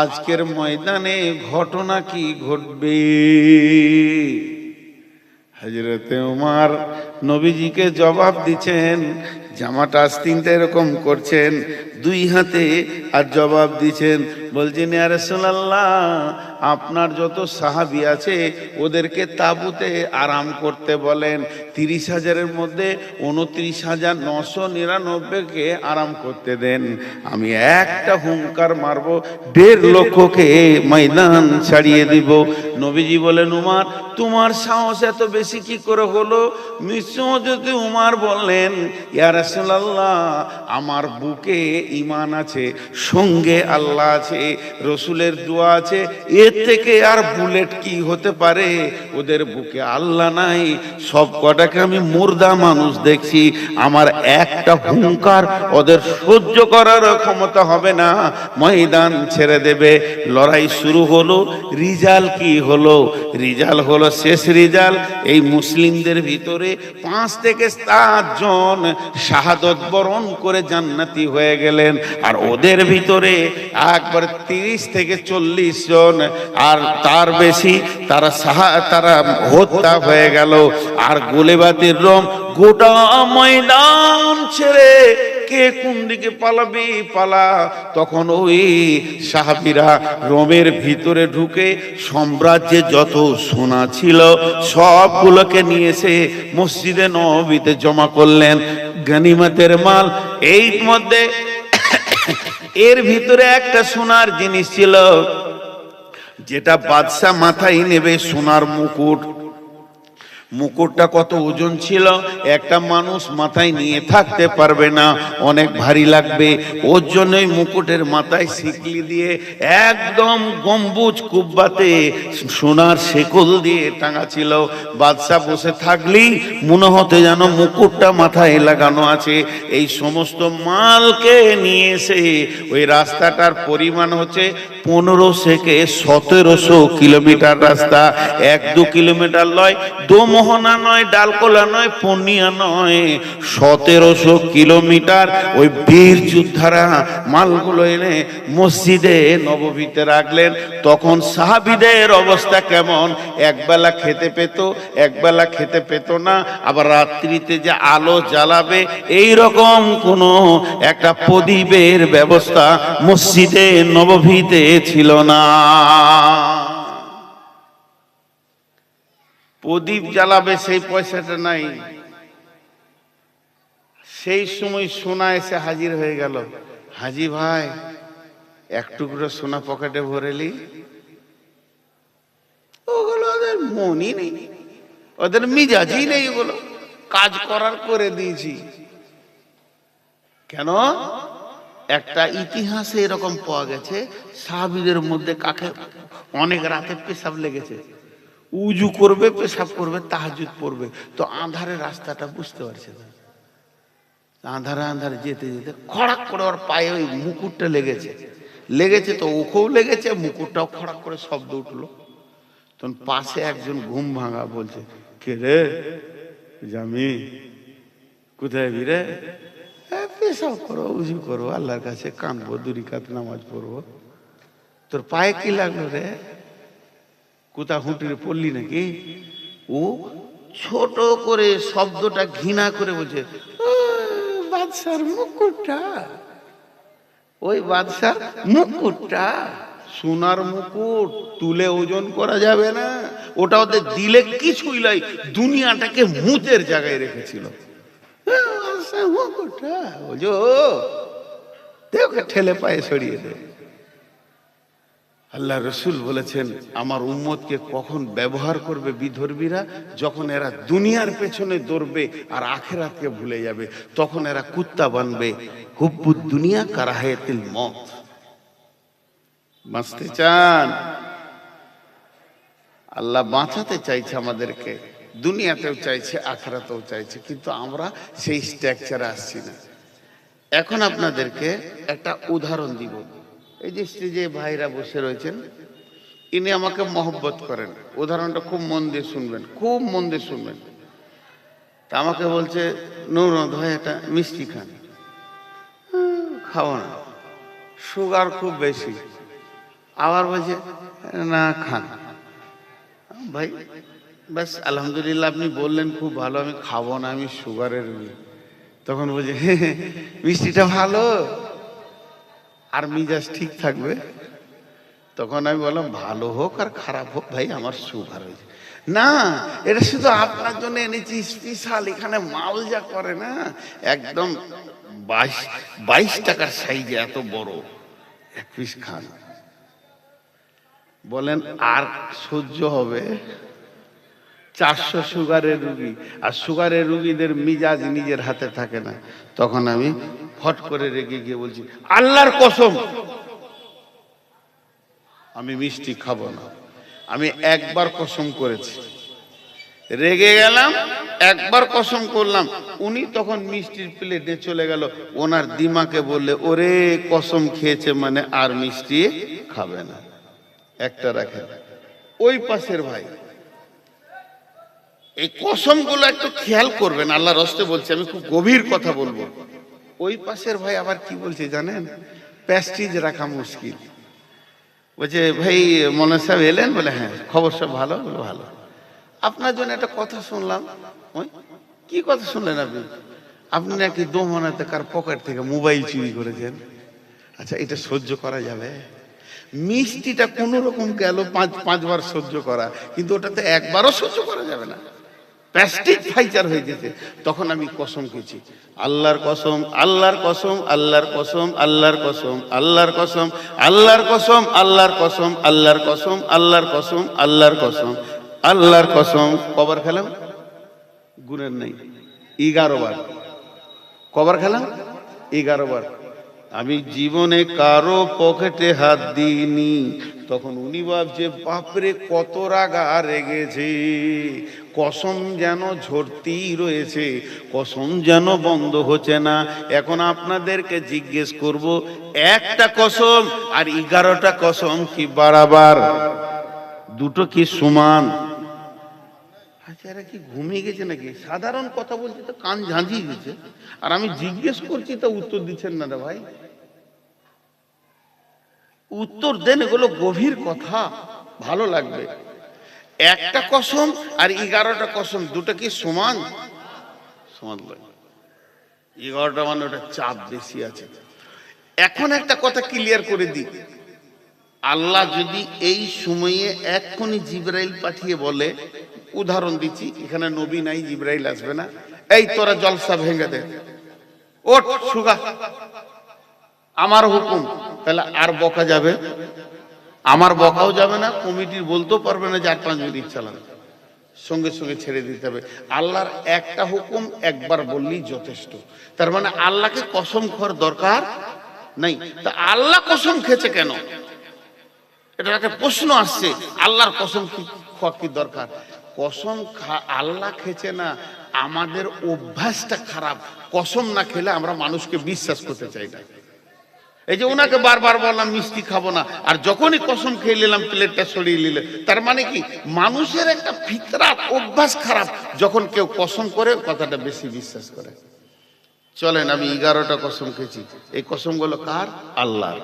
আজকের ময়দানে ঘটনা কি ঘটবে। হযরতে ওমর নবীজিকে জবাব দিচ্ছেন, জামাটা আস্তিনটা এরকম করছেন দুই হাতে আর জবাব দিচ্ছেন, বলছেন ইয়া রাসূলুল্লাহ, আপনার যত সাহাবী আছে ওদেরকে তাবুতে আরাম করতে বলেন। 30,000-এর মধ্যে 29,999-কে আরাম করতে দেন। আমি একটা হুঙ্কার মারবো, 1.5 লক্ষকে ময়দান ছাড়িয়ে দিব। নবীজি বলেন, উমর তোমার সাহস এত বেশি কি করে হলো? মিসওয়াদে উমর বললেন, ইয়া রাসূলুল্লাহ, আমার বুকে ঈমান আছে, সঙ্গে আল্লাহ আছে, রসুলের দোয়া আছে, এর থেকে আর বুলেট কি হতে পারে? ওদের বুকে আল্লাহ নাই, সব কটাকে আমি মুর্দা মানুষ দেখছি। আমার একটা হুঙ্কার ওদের সহ্য করার ক্ষমতা হবে না, ময়দান ছেড়ে দেবে। লড়াই শুরু হলো। রিজাল্ট কি হলো? রিজাল্ট হলো, শেষ রিজাল্ট, এই মুসলিমদের ভিতরে 5 থেকে 7 জন শাহাদত বরণ করে জান্নাতি হয়ে গেলেন। আর ওদের ভিতরে একবার 30 থেকে 40 জন আর তার বেশি তারা হত্যা হয়ে গেল। আর গোলেবাতির রং গোটা ময়দান ছেড়ে কে কোন দিকে পালাবে পালা। তখন ওই সাহাবীরা রোমের ভিতরে ঢুকে সাম্রাজ্যে যত সোনা ছিল সবগুলোকে নিয়ে এসে মসজিদে নববীতে জমা করলেন, গনিমতের মাল। এই মধ্যে এর ভিতরে একটা সোনার জিনিস ছিল, যেটা বাদশা মাথায় নেবে, সোনার মুকুট। মুকুটটা কত ওজন ছিল, একটা মানুষ মাথায় নিয়ে থাকতে পারবে না, অনেক ভারী লাগবে। ওর জন্যই মুকুটের মাথায় শিকলি দিয়ে একদম গম্বুজ কুব্বাতে সোনার শেকল দিয়ে টাঙা ছিল। বাদশা বসে থাকলেই মনে হতে যেন মুকুটটা মাথায় লাগানো আছে। এই সমস্ত মালকে নিয়ে এসে ওই রাস্তাটার পরিমাণ হচ্ছে 15 থেকে 1700 কিলোমিটার রাস্তা। 1-2 কিলোমিটার নয়, দোমোহনা নয়, ডালকোলা নয়, পূর্ণিয়া নয়, 1700 কিলোমিটার। ওই বীর যোদ্ধারা মালগুলো এনে মসজিদে নববীতে রাখলেন। তখন সাহাবীদের অবস্থা কেমন? একবেলা খেতে পেত, একবেলা খেতে পেত না। আবার রাত্রিতে যে আলো জ্বালাবে এই রকম কোনো একটা প্রদীপের ব্যবস্থা মসজিদে নববীতে ছিল না। প্রদীপ জ্বালাবে সেই পয়সাটা নাই। সেই সময় সোনা এসে হাজির হয়ে গেল। হাজি ভাই, এক টুকরো সোনা পকেটে ভরেলি। ওগুলো ওদের মনই নেই, ওদের মিজাজই নেই, ওগুলো কাজ করার করে দিয়েছি। কেন? একটা ইতিহাসে এরকম পাওয়া গেছে, সাহাবীদের মধ্যে কাকে অনেক রাতে পেশাব লেগেছে, উজু করবে, পেশাব করবে, তাহাজ্জুদ পড়বে, তো আঁধারে রাস্তাটা বুঝতে পারছে না। আঁধারে আঁধারে যেতে যেতে খড়াক করে ওর পায়ে ওই মুকুটটা লেগেছে, তো ওকেও লেগেছে, মুকুটটাও খড়াক করে শব্দ উঠলো। তখন পাশে একজন ঘুম ভাঙা বলছে, কে রে জামি, কোথায় বিরে? পেশাব করো, উজু করো, আল্লাহর কাছে কাঁদবো, 2 রাকাত নামাজ পড়বো। তোর পায়ে কি লাগলো রে? কোথা হুঁটিরে পড়লি নাকি? ও ছোট করে শব্দটা ঘৃণা করে বলছে, বাদশার মুকুটটা, ওই বাদশার মুকুটটা, সোনার মুকুট, তুলে ওজন করা যাবে না, ওটা ওদের দিলে কিছুই নাই, দুনিয়াটাকে মুতের জায়গায় রেখেছিল। মুকুটটা ওজো ওকে ঠেলে পায়ে সরিয়ে দে। আল্লাহ রসুল বলেছেন, আমার উম্মতকে কখন ব্যবহার করবে বিধর্মীরা? যখন এরা দুনিয়ার পেছনে দৌড়বে আর আখিরাতকে ভুলে যাবে, তখন এরা কুত্তা বানবে। হুব্বুদ দুনিয়া কারাহায়াতিল মত। বাঁচতে চান? আল্লাহ বাঁচাতে চাইছে আমাদেরকে, দুনিয়াতেও চাইছে, আখিরাতেও চাইছে, কিন্তু আমরা সেই স্ট্রাকচারে আসছি না। এখন আপনাদেরকে একটা উদাহরণ দিব। এই যে স্টেজে ভাইরা বসে রয়েছেন, ইনি আমাকে মহব্বত করেন। উদাহরণটা খুব মন দিয়ে শুনবেন, খুব মন দিয়ে শুনবেন। তা আমাকে বলছে, নৌরদ ভাই একটা মিষ্টি খান। খাওয়া না, সুগার খুব বেশি। আবার বলছে না খান। ভাই ব্যাস আলহামদুলিল্লাহ, আপনি বললেন খুব ভালো, আমি খাবো না, আমি সুগারের রোগী। তখন বলছে মিষ্টিটা ভালো আর মিজাজ ঠিক থাকবে। তখন আমি বললাম ভালো হোক আর খারাপ হোক ভাই, আমার সুগার হয়েছে। না, এটা শুধু আপনার জন্য এনেছি স্পেশাল, এখানে মাল যা করে না, একদম 22 টাকার সাইজে এত বড়, এক পিস খান। বলেন আর সহ্য হবে? 400 সুগারের রুগী, আর সুগারের রুগীদের মিজাজ নিজের হাতে থাকে না। তখন আমি ফট করে রেগে গিয়ে বলছি আল্লাহর কসম আমি মিষ্টি খাবো না। আমি একবার কসম করেছি, রেগে গেলাম, একবার কসম করলাম। উনি তখন মিষ্টির প্লেটে চলে গেল, ওনার দিমাকে বললে ওরে কসম খেয়েছে মানে আর মিষ্টি খাবে না। একটা রাখেন। ওই পাশের ভাই, এই কসমগুলো একটু খেয়াল করবেন, আল্লাহর হস্তে বলছি, আমি খুব গভীর কথা বলবো। ওই পাশের ভাই আবার কি বলছে জানেন? প্যাস্টিজ রাখা মুশকিল। বলছে ভাই মৌলানা সাহেব এলেন? বলে হ্যাঁ। খবর সব ভালো? বলে ভালো। আপনার জন্য একটা কথা শুনলাম। ওই কি কথা শুনলেন আপনি? আপনি নাকি দোমনাতে কার পকেট থেকে মোবাইল চুরি করেছেন। আচ্ছা, এটা সহ্য করা যাবে? মিষ্টিটা কোন রকম গেল, পাঁচবার সহ্য করা, কিন্তু ওটাতে একবারও সহ্য করা যাবে না, প্লাস্টিক ফাইচার হয়ে যেতে। তখন আমি কসম খেয়েছি, আল্লাহর কসম, আল্লাহর কসম, আল্লাহর কসম, আল্লাহর কসম, আল্লাহর কসম, আল্লাহর কসম, আল্লাহর কসম, আল্লাহর কসম, আল্লাহর কসম, আল্লাহর কসম, আল্লাহর কসম। কবার খেলাম? গুণের নেই, 11 বার। কবার খেলাম? 11 বার। আমি জীবনে কারো পকেটে হাত দিইনি। তখন উনি ভাবছে বাপরে কত রাগা রেগেছে, কসম যেন ঝরতেই রয়েছে, কসম যেন বন্ধ হচ্ছে না। এখন আপনাদেরকে জিজ্ঞেস করব, একটা কসম আর 11টা কসম কি বাড়াবার? দুটো কি সমান? এরা কি ঘুমিয়ে গেছে নাকি? সাধারণ কথা বলছি তো কান ঝাঁঝিয়ে গেছে, আর আমি জিজ্ঞেস করছি তো উত্তর দিচ্ছেন না রে ভাই। উত্তর দেন, এগুলো গভীর কথা, ভালো লাগবে। একটা কসম আর 11টা কসম, দুটো কি সমান? সমান লাগে। 11টা মানে ওটা চাপ বেশি আছে। এখন একটা কথা ক্লিয়ার করে দিই, আল্লাহ যদি এই সময়ে এক্ষুনি জিবরাইল পাঠিয়ে বলে, উদাহরণ দিচ্ছি, এখানে নবী নাই, জিবরাইল আসবে না, এই তোরা জলসা ভেঙে দে, ওঠ সুগা, আমার হুকুম, তাহলে আর বকা যাবে? আমার বকাও যাবে না, কমিটির বলতেও পারবে না যে 8-5 মিনিট চালান, সঙ্গে সঙ্গে ছেড়ে দিতে হবে। আল্লাহর একটা হুকুম একবার বললেই যথেষ্ট। তার মানে আল্লাহকে কসম খাওয়ার দরকার নাই। তা আল্লাহ কসম খেয়েছে কেন? এটা একটা প্রশ্ন আসছে, আল্লাহর কসম খাওয়া কি দরকার? কসম আল্লাহ খেয়েছে না, আমাদের অভ্যাসটা খারাপ। কসম না খেলে আমরা মানুষকে বিশ্বাস করতে চাই না। এই যে ওনাকে বারবার বললাম মিষ্টি খাবো না, আর যখনই কসম খেয়ে নিলাম প্লেটটা সরিয়ে নিলে, তার মানে কি মানুষের একটা ফিতরাত অভ্যাস খারাপ, যখন কেউ কসম করে কথাটা বেশি বিশ্বাস করে। চলেন, আমি 11টা কসম খেয়েছি। এই কসমগুলো কার? আল্লাহর।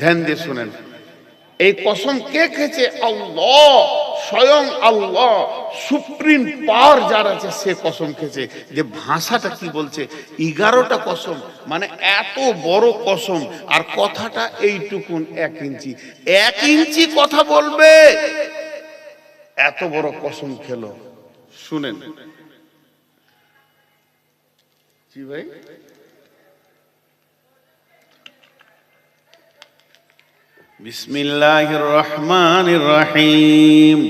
ধ্যান দিয়ে শুনেন, এই কসম কে খেয়েছে? আল্লাহ, স্বয়ং আল্লাহ, সুপ্রিম পাওয়ার যার আছে সে কসম খেয়েছে। যে ভাষাটা কি বলছে, 11টা কসম মানে এত বড় কসম, আর কথাটা এইটুকুন 1 ইঞ্চি, 1 ইঞ্চি কথা বলবে, এত বড় কসম খেলো। শুনেন জি ভাই, বিসমিল্লাহির রহমানির রহিম।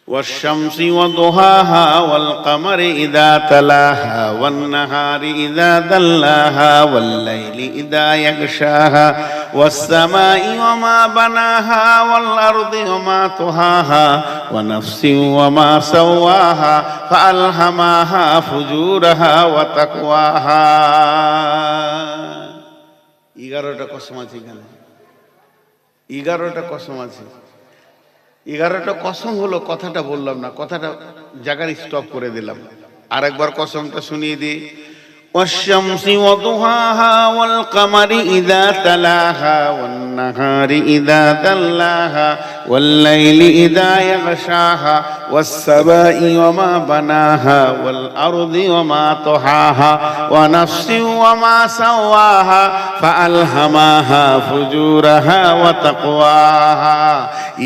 والشمس وضحاها والقمر إذا تلاها والنهار إذا دلاها والليل إذا يغشاها والسماء وما بناها والأرض وما طحاها ونفس وما سواها فألهمها فجورها وتقواها। 11টা কসম আছে এখানে, 11টা কসম আছে। 11টা কসম হলো, কথাটা বললাম না, কথাটা জায়গায় স্টপ করে দিলাম। আরেকবার কসমটা শুনিয়ে দিই। والشمس وضحاها والقمر إذا تلاها والنهار إذا جلاها والليل إذا يغشاها والسماء وما بناها والأرض وما طحاها ونفس وما سواها فألهمها فجورها وتقواها।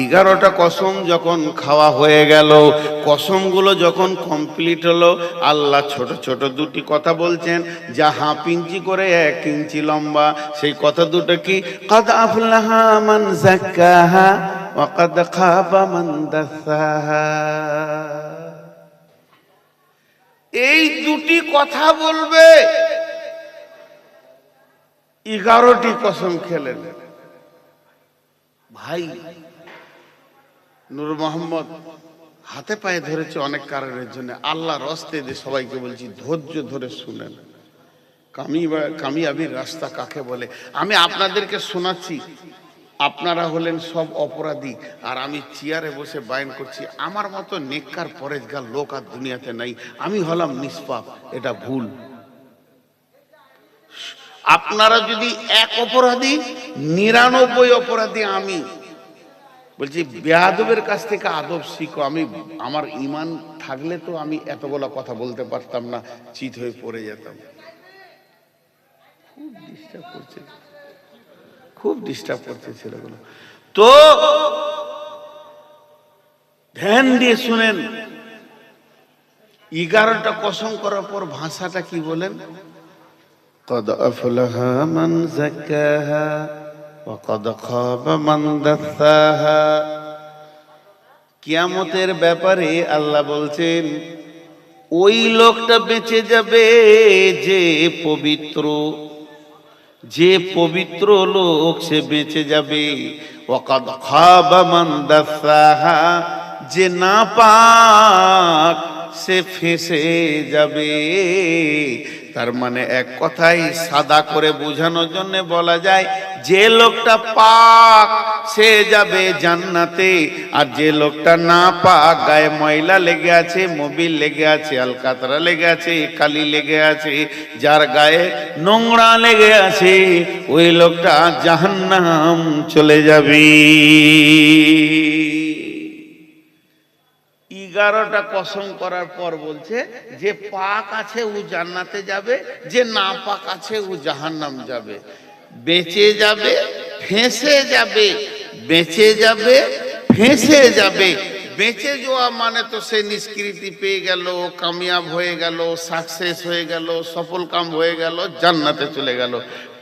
11টা কসম যখন খাওয়া হয়ে গেল, কসমগুলো যখন কমপ্লিট হলো, আল্লাহ ছোট ছোট দুটি কথা বলছেন যা হাফ ইঞ্চি করে 1 ইঞ্চি লম্বা। সেই কথা দুটো কি? قد أفلح من زكاها وقد خاب من دساها। এই দুটি কথা বলবে, 11টি কসম খেলেন। ভাই নূর মোহাম্মদ হাতে পায়ে ধরেছে অনেক কারণের জন্য। আল্লাহর রাস্তায় দিয়ে সবাইকে বলছি ধৈর্য ধরে শুনেন, কামিয়াবির রাস্তা কাকে বলে। আমি আপনাদেরকে শোনাচ্ছি, আপনারা হলেন সব অপরাধী, আর আমি চেয়ারে বসে বায়ান করছি। আমার মতো নেককার পরেজগার লোক আর দুনিয়াতে নাই। আমি হলাম নিষ্পাপ, এটা ভুল। আপনারা যদি 1 অপরাধী, 99 অপরাধী আমি। বলছি বেয়াদবের কাছ থেকে আদব শিখো। আমার ঈমান থাকলে তো আমি এতগুলো কথা বলতে পারতাম না, চিত হয়ে পড়ে যেতাম। খুব ডিস্টার্ব করছে ছেলেগুলো। তো ধ্যান দিয়ে শুনেন, 11টা কসম করার পর ভাষাটা কি বলেন? قد أفلح من زكاها وقد خاب من دساها। কিয়ামতের ব্যাপারে আল্লাহ বলছেন ওই লোকটা বেঁচে যাবে যে পবিত্র লোক, সে বেঁচে যাবে। ওয়াকাদ খাবা মান দাসাহা, যে নাপাক সে ফেঁসে যাবে। তার মানে এক কথাই সাদা করে বোঝানোর জন্য বলা যায়, যে লোকটা পাক সে যাবে জান্নাতে, আর যে লোকটা না পাক, গায়ে ময়লা লেগে আছে, মোবিল লেগে আছে, আলকাতরা লেগে আছে, কালি লেগে আছে, যার গায়ে নোংরা লেগে আছে, ওই লোকটা জাহান্নাম চলে যাবে। 11টা কসম করার পর বলছে যে পাক আছে ও জান্নাতে যাবে, যে না পাক আছে ও জাহান্নাম যাবে। বেঁচে যাবে, ফেঁসে যাবে, বেঁচে যাবে, ফেঁসে যাবে। বেঁচে যাওয়া মানে তো সে নিষ্কৃতি পেয়ে গেল, কামিয়াব হয়ে গেল, সাকসেস হয়ে গেল, সফল কাম হয়ে গেল, জান্নাতে চলে গেল।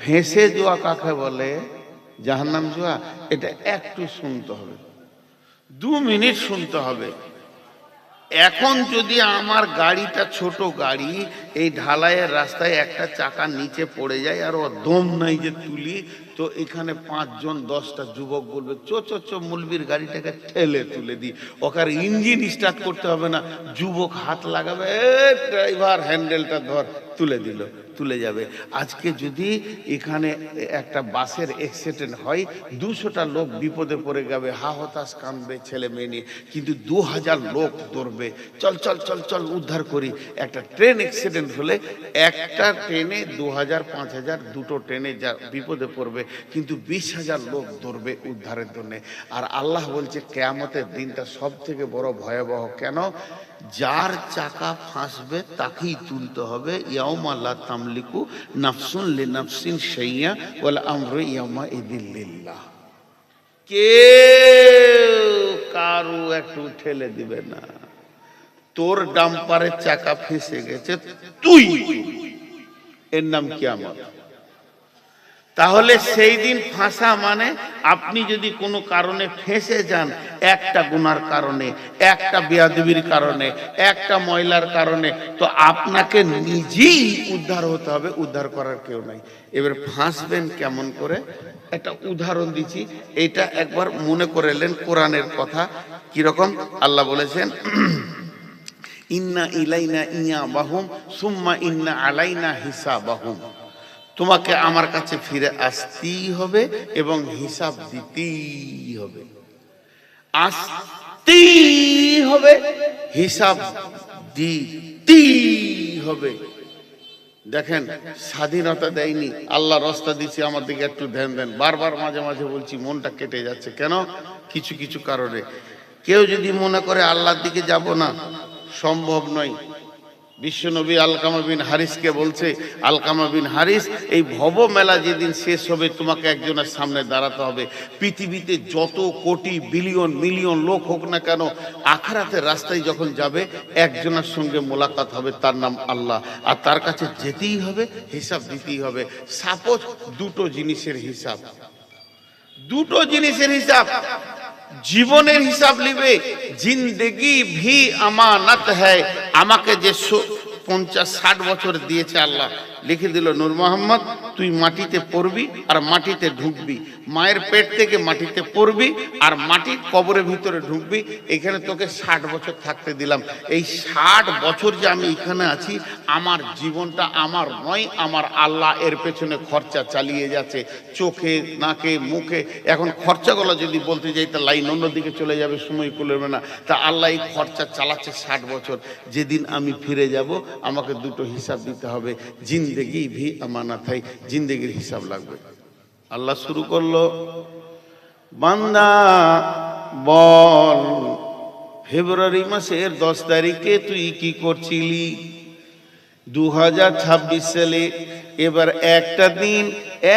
ফেঁসে যাওয়া কাকে বলে? জাহান্নাম যাওয়া। এটা একটু শুনতে হবে, 2 মিনিট শুনতে হবে। এখন যদি আমার গাড়িটা ছোট গাড়ি, এই ঢালাইয়ের রাস্তায় একটা চাকা নিচে পড়ে যায় আর ও দম নাই যে তুলি, তো এখানে 5 জন 10টা যুবক বলবে চো মুলবির গাড়িটাকে ঠেলে তুলে দিই। ওখানে ইঞ্জিন স্টার্ট করতে হবে না, যুবক হাত লাগাবে, ড্রাইভার হ্যান্ডেলটা ধর, তুলে দিল, তুলে যাবে। আজকে যদি এখানে একটা বাসের অ্যাক্সিডেন্ট হয়, 200টা লোক বিপদে পড়ে যাবে, হা হতাশ কাঁদবে ছেলে মেয়ে নিয়ে, কিন্তু 2000 লোক দৌড়বে, চল চল চল চল উদ্ধার করি। একটা ট্রেন অ্যাক্সিডেন্ট হলে একটা ট্রেনে 2000 5000, 2টো ট্রেনে যা বিপদে পড়বে, কিন্তু 20,000 লোক দৌড়বে উদ্ধারের জন্য। আর আল্লাহ বলছে কিয়ামতের দিনটা সব থেকে বড় ভয়াবহ। কেন? যার চাকা ফাঁসবে তাকেই তুলতে হবে। ইয়াউমা লা তামলিকু নাফসুন লিনাফসিন শাইআ ওয়াল আমরু ইয়াউমা ইযিল লিল্লাহ। কেউ কারু একটু ঠেলে দিবে না। তোর ডাম্পারের চাকা ফেঁসে গেছে, তুই, এর নাম কিয়ামত। তাহলে সেই দিন ফাঁসা মানে আপনি যদি কোনো কারণে ফেঁসে যান, একটা গুনার কারণে, একটা বেয়াদবির কারণে, একটা ময়লার কারণে, তো আপনাকে নিজেই উদ্ধার হতে হবে, উদ্ধার করার কেউ নাই। এবার ফাঁসবেন কেমন করে? একটা উদাহরণ দিচ্ছি, এইটা একবার মনে করে নেন কোরআনের কথা। কিরকম? আল্লাহ বলেছেন ইন্না ইলাইনা ইয়াবাহুম সুম্মা ইন্না আলাইনা হিসাবাহুম। তোমাকে আমার কাছে ফিরে আসতেই হবে এবং হিসাব দিতেই হবে। আসতেই হবে, হিসাব দিতেই হবে। দেখেন, স্বাধীনতা দেয়নি, আল্লাহ রাস্তা দিচ্ছে, আমার দিকে একটু ধ্যান দেন। বারবার মাঝে মাঝে বলছি, মনটা কেটে যাচ্ছে। কেন? কিছু কিছু কারণে। কেউ যদি মনে করে আল্লাহর দিকে যাব না, সম্ভব নয়। বিশ্বনবী আলকামা বিন হারিসকে বলছে, আলকামা বিন হারিস, এই ভব মেলা যেদিন শেষ হবে তোমাকে একজনের সামনে দাঁড়াতে হবে। পৃথিবীতে যত কোটি বিলিয়ন মিলিয়ন লোক হোক না কেন, আখিরাতের রাস্তায় যখন যাবে একজনের সঙ্গে মোলাকাত হবে, তার নাম আল্লাহ। আর তার কাছে যেতেই হবে, হিসাব দিতেই হবে। সাপোজ দুটো জিনিসের হিসাব, দুটো জিনিসের হিসাব, জীবনের হিসাব লিবে। জিন্দেগি ভি আমানত হ্যায়। আমাকে যে 50-60 বছর দিয়েছে আল্লাহ, লিখে দিল, নূর মোহাম্মদ তুই মাটিতে পড়বি আর মাটিতে ঢুকবি, মায়ের পেট থেকে মাটিতে পড়বি আর মাটির কবরের ভিতরে ঢুকবি। এখানে তোকে 60 বছর থাকতে দিলাম। এই 60 বছর যে আমি এখানে আছি, আমার জীবনটা আমার নয়, আমার আল্লাহ এর পেছনে খরচা চালিয়ে যাচ্ছে, চোখে নাকে মুখে। এখন খরচাগুলো যদি বলতে যাই তা লাইন অন্যদিকে চলে যাবে, সময় করবে না। তা আল্লাহ এই খরচা চালাচ্ছে 60 বছর। যেদিন আমি ফিরে যাব, আমাকে দুটো হিসাব দিতে হবে। জিন্দেগি ভি আমানত হয়, জিন্দেগির হিসাব লাগবে। আল্লাহ শুরু করলো, বান্দা বল ফেব্রুয়ারি মাসের 10 তারিখে তুই কি করছিলি? 2026 সালে। এবার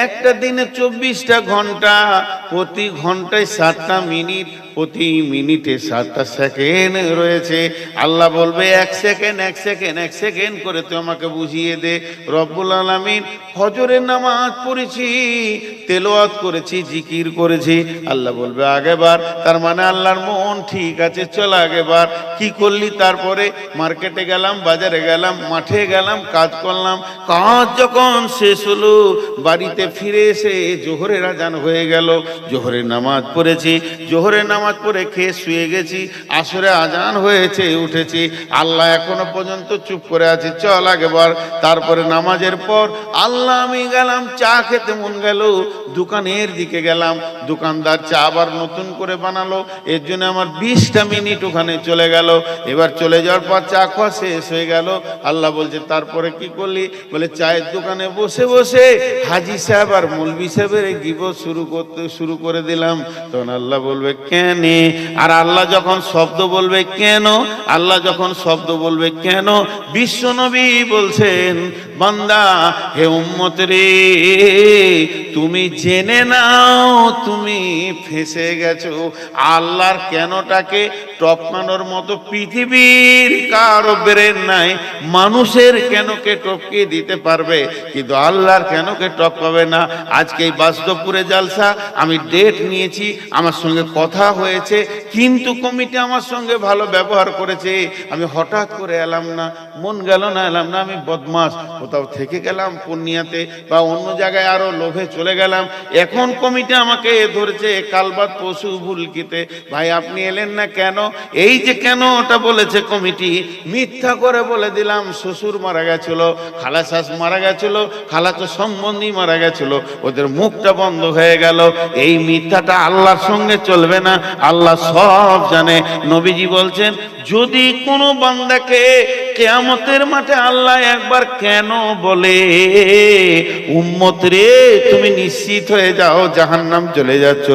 একটা দিনে 24টা ঘন্টা, প্রতি ঘন্টায় 7টা মিনিট, প্রতি মিনিটে 7টা সেকেন্ড রয়েছে। আল্লাহ বলবে, এক সেকেন্ড করে তুই আমাকে বুঝিয়ে দে। রব্বুল আলামিন ফজরের নামাজ পড়েছি, তেলাওয়াত করেছি, জিকির করেছি। আল্লাহ বলবে আগেবার, তার মানে আল্লাহর মন ঠিক আছে, চল আগেবার। কি করলি? তারপরে মার্কেটে গেলাম, বাজারে গেলাম, মাঠে গেলাম, কাজ করলাম। কাজ যখন শেষ হলো, বাড়িতে ফিরে এসে জোহরের আজান হয়ে গেল, জোহরের নামাজ পড়েছি, জোহরের নামাজ পড়ে খেয়ে শুয়ে গেছি, আসরে আজান হয়েছে, উঠেছি। আল্লাহ এখনো পর্যন্ত চুপ করে আছে, চল আগেবার। তারপরে নামাজের পর আল্লাহ আমি গেলাম, চা খেতে মন গেল, দোকানের দিকে গেলাম, দোকানদার চা আবার নতুন করে বানালো, এর জন্য আমার 20টা মিনিট ওখানে চলে গেল। এবার চলে যাওয়ার পর চা খাওয়া শেষ হয়ে গেল। আল্লাহ বলছে তারপরে কি করলি? বলে চায়ের দোকানে বসে বসে হাজি সাহেব আর মৌলভী সাহেবের গিবত শুরু করে দিলাম। তখন আল্লাহ বলবে কেন? আর আল্লাহ যখন শব্দ বলবে কেন, আল্লাহ যখন শব্দ বলবে কেন, বিশ্বনবী বলছেন, বান্দা হে উম্মত রে, তুমি জেনে নাও তুমি ফেঁসে গেছো। আল্লাহর কেনটাকে টপকানোর মতো পৃথিবীর কারো ব্রেন নাই। মানুষের কেনকে টপকে দিতে পারবে, কিন্তু আল্লাহর কেনকে টপকাবে না। আজকে এই বাস্তবপুরে জালসা, আমি ডেট নিয়েছি, আমার সঙ্গে কথা হয়েছে, কিন্তু কমিটি আমার সঙ্গে ভালো ব্যবহার করেছে। আমি হঠাৎ করে এলাম না, মন গেল না, এলাম না। আমি বদমাস, কোথাও থেকে গেলাম পূর্ণিয়াতে বা অন্য জায়গায়, আরো লোভে চলে গেলাম। এখন কমিটি আমাকে ধরেছে কালবাদ পশু ভুলকিতে, ভাই আপনি এলেন না কেন? এই যে কেন ওটা বলেছে কমিটি, মিথ্যা করে বলে দিলাম শ্বশুর মারা গেছিল, খালাশাস মারা গেছিল, খালাতো সম্বন্ধী মারা গেছিল, ওদের মুখটা বন্ধ হয়ে গেল। এই মিথ্যাটা আল্লাহর সঙ্গে চলবে না, আল্লাহ সব জানে। নবীজি বলছেন, যদি কোনো বান্দাকে কিয়ামতের মাঠে আল্লাহ একবার কেন বলে, উম্মত রে তুমি নিশ্চিত হয়ে যাও জাহান্নাম চলে যাচ্ছ,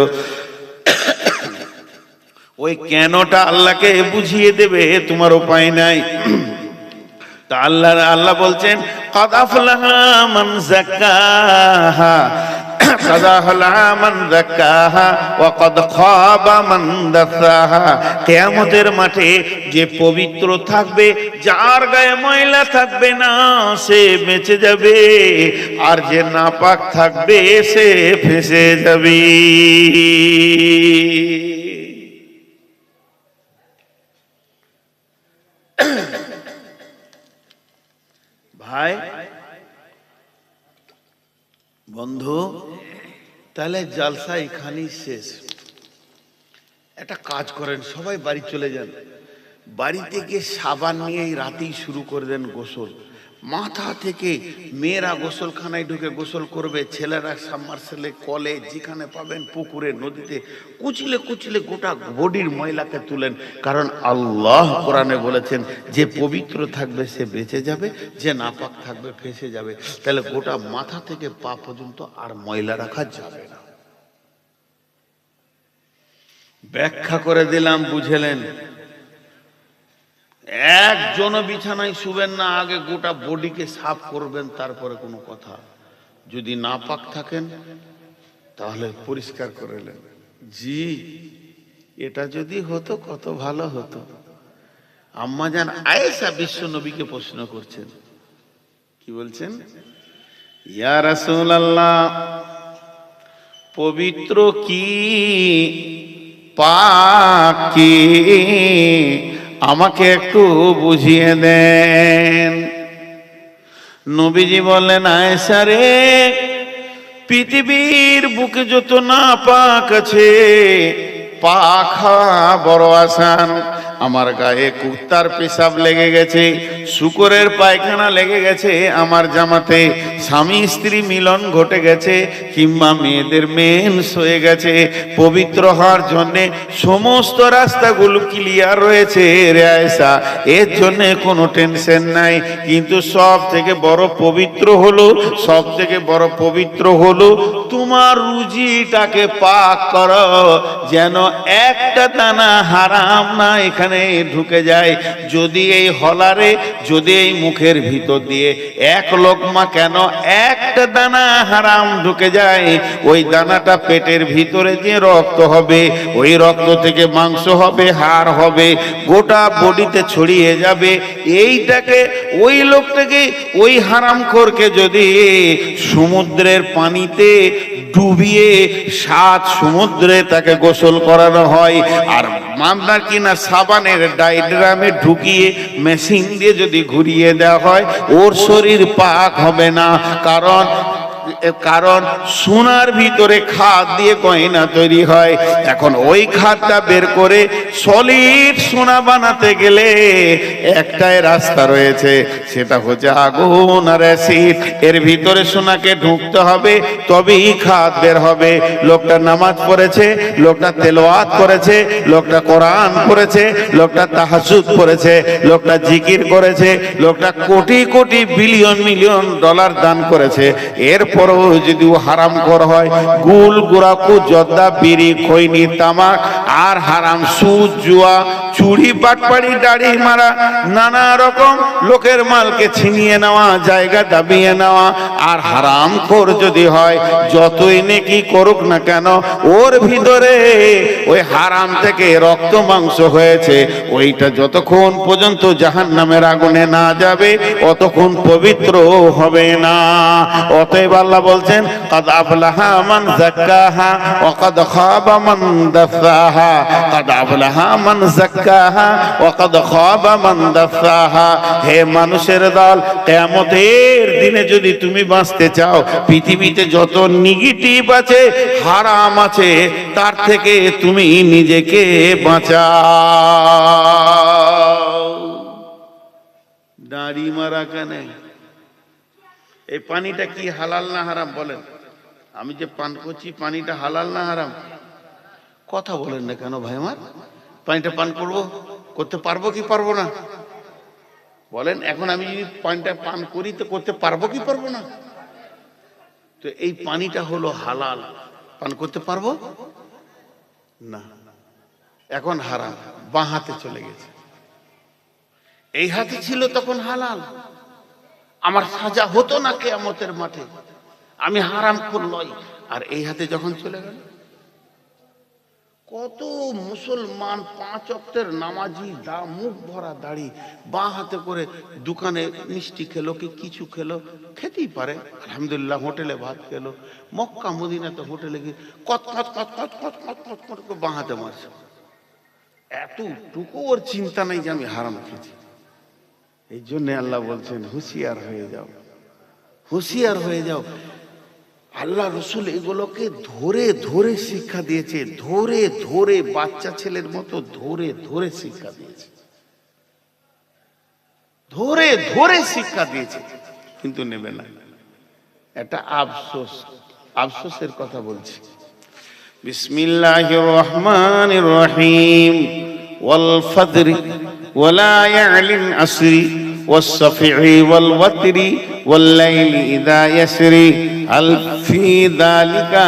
ওই কেনটা আল্লাহকে বুঝিয়ে দেবে, তোমার উপায় নাই। তা আল্লাহ বলছেন, قد أفلح من زكاها قد أفلح من زكاها وقد خاب من دساها। কিয়ামতের মাঠে যে পবিত্র থাকবে, যার গায়ে ময়লা থাকবে না, সে বেঁচে যাবে, আর যে নাপাক থাকবে সে ফেঁসে যাবে। ভাই বন্ধু, তাহলে জালসা এখানেই শেষ। একটা কাজ করেন, সবাই বাড়ি চলে যান, বাড়িতে গিয়ে সাবান নিয়ে এই রাতেই শুরু করে দেন গোসল। মাথা থেকে মেয়েরা গোসলখানায় ঢুকে গোসল করবে, ছেলেরা সাবমার্সেলে, কলে, যেখানে পাবেন, পুকুরে, নদীতে কুচলে কুচলে গোটা বডির ময়লাকে তুলেন। কারণ আল্লাহ কোরআনে বলেছেন যে পবিত্র থাকবে সে বেঁচে যাবে, যে নাপাক থাকবে ফেঁসে যাবে। তাহলে গোটা মাথা থেকে পা পর্যন্ত আর ময়লা রাখা যাবে না। ব্যাখ্যা করে দিলাম, বুঝলেন? একজন বিছানায় শুবেন না, আগে গোটা বডিকে সাফ করবেন, তারপরে কোনো কথা। যদি নাপাক থাকেন তাহলে পরিষ্কার করে নেন। জি, এটা যদি হতো কত ভালো হতো। আম্মাজান আয়েশা বিশ্ব নবীকে প্রশ্ন করছেন, কি বলছেন? ইয়া রাসূলুল্লাহ, পবিত্র কি পাক কি, আমাকে একটু বুঝিয়ে দেন। নবীজি বললেন, আয়েশা রে, পৃথিবীর বুকে যত নাপাক আছে, পাক হওয়া বড় আসান। আমার গায়ে কুত্তার পেশাব লেগে গেছে, শূকরের পায়খানা লেগে গেছে, আমার জামাতে স্বামী স্ত্রী মিলন ঘটে গেছে, কিংবা মেয়েদের মেন্স হয়ে গেছে, পবিত্র হওয়ার জন্য সমস্ত রাস্তাগুলো ক্লিয়ার রয়েছে রে আয়েশা, এর জন্য কোনো টেনশন নাই। কিন্তু সব থেকে বড় পবিত্র হলো, সব থেকে বড় পবিত্র হলো তোমার রুজিটাকে পাক করো, যেন একটা দানা হারাম না এখানে ঢুকে যায়। যদি এই হলারে, যদি এই মুখের ভিতর দিয়ে এক লোকমা কেন একটা দানা হারাম ঢুকে যায়, ওই দানাটা পেটের ভিতরে যে রক্ত হবে, ওই রক্ত থেকে মাংস হবে, হাড় হবে, গোটা বডিতে ছড়িয়ে যাবে। এইটাকে, ওই লোকটাকে, ওই হারামখোরকে যদি সমুদ্রের পানিতে ডুবিয়ে 7 সমুদ্রে তাকে গোসল করানো হয়, আর মামলা কিনা সাবানের ডাইড্রামে ঢুকিয়ে মেশিন দিয়ে যদি ঘুরিয়ে দেওয়া হয়, ওর শরীর পাক হবে না। কারণ সোনার ভিতরে খাদ দিয়ে গয়না তৈরি হয়। এখন ওই খাদটা বের করে সলিড সোনা বানাতে গেলে একটাই রাস্তা রয়েছে, সেটা হচ্ছে আগুন আর অ্যাসিড। এর ভিতরে সোনাকে ঢুকতে হবে, তবেই খাদ বের হবে। লোকটা নামাজ পড়েছে, লোকটা তেলাওয়াত করেছে, লোকটা কোরআন পড়েছে, লোকটা তাহাজ্জুদ পড়েছে, লোকটা জিকির করেছে, লোকটা crore crore billion million dollar দান করেছে, এরপরও যদি ও হারামখোর হয়, গুল গুড়াকু জর্দা বিড়ি খৈনি তামাক আর হারাম সুদ জুয়া চুরি বাটপাড়ি দাড়ি মারা নানা রকম লোকের মালকে ছিনিয়ে নেওয়া, জায়গা দাবিয়ে নেওয়া, আর হারামখোর যদি হয়, যতই নেকি করুক না কেন, ওর ভিতরে ওই হারাম থেকে রক্ত মাংস হয়েছে, ওইটা যতক্ষণ পর্যন্ত জাহান্নামের আগুনে না যাবে অতক্ষণ পবিত্র হবে না। অতএব আল্লাহ বলছেন, কাদ আফলাহা মান যাক্কাহা ওয়া কাদ খাবা মান দাসাহা, কাদ আফলাহা মান যাক্কাহা ওয়া কাদ খাবা মান দাসাহা। হে মানুষের দল, কিয়ামতের দিনে যদি তুমি বাঁচতে চাও, পৃথিবীতে যত নেগেটিভ আছে, হারাম আছে, তার থেকে তুমি নিজেকে বাঁচাও। দাড়ি মারা কেন? এই পানিটা কি হালাল না হারাম বলেন? আমি যে পান করছি, পানিটা হালাল না হারাম? কথা বলেন না কেন ভাই আমার? পানিটা পান করবো, করতে পারবো কি পারবো না বলেন? এখন আমি যদি পানিটা পান করি তো করতে পারবো কি পারবো না? তো এই পানিটা হলো হালাল, পান করতে পারবো না, এখন হারাম, বাঁ হাতে চলে গেছে। এই হাতে ছিল তখন হালাল, আমার সাজা হতো না কিয়ামতের মাঠে, আমি হারামখোর নই। আর এই হাতে যখন চলে গেল, কত মুসলমান 5 ওয়াক্তের নামাজি, মুখ ভরা দাড়ি, বাঁ হাতে করে দোকানে মিষ্টি খেলো কি কিছু খেলো, খেতেই পারে, আলহামদুলিল্লাহ, হোটেলে ভাত খেলো, মক্কা মদিনাতে হোটেলে গিয়ে কত কত কত কত কত কত কত কত বাঁ হাতে মারছে। এতটুকু ওর চিন্তা নেই যে আমি হারাম খেয়েছি। এই জন্য আল্লাহ বলছেন, হুঁশিয়ার হয়ে যাও, হুঁশিয়ার হয়ে যাও। আল্লাহ রসুল এগুলোকে ধরে ধরে শিক্ষা দিয়েছে, ধরে ধরে, বাচ্চা ছেলের মতো ধরে ধরে শিক্ষা দিয়েছে। ধরে ধরে শিক্ষা দিয়েছে, কিন্তু নেবে না। এটা আফসোস, আফসোসের কথা বলছি। বিসমিল্লাহির রহমানির রহিম। ওয়াল ফাজরি ওয়ালা ইয়ালিন আসরি ওয়াস সাফি ওয়াল ওয়াতরি ওয়াল লাইলি ইযা ইয়াসরি আল ফি যালিকা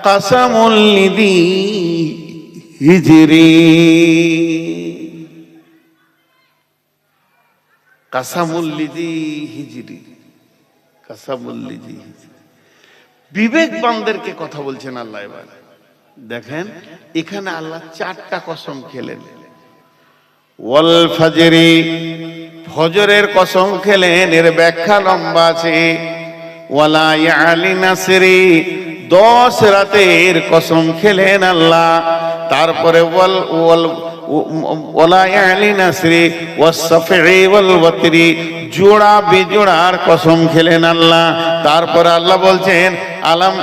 কাসামুল লিযি হিজরি। কাসামুল লিযি হিজরি, কাসামুল লিযি হিজরি। বিবেকবানদেরকে কথা বলছেন আল্লাহ। এবার দেখেন এখানে আল্লাহ 4টা কসম খেলেন। ওয়াল ফাজরি, ফজরের কসম খেলেন, এর ব্যাখ্যা লম্বা আছে। ওয়ালা ইয়ালিন আসরি, 10 রাতের কসম খেলেন আল্লাহ। তারপরে ওয়ালা ইয়ালিন আসরি ওয়াস সাফি ওয়াল ওয়াতরি, জোড়া বেজোড়ার কসম খেলেন আল্লাহ। তারপর আল্লাহ বলছেন আলাম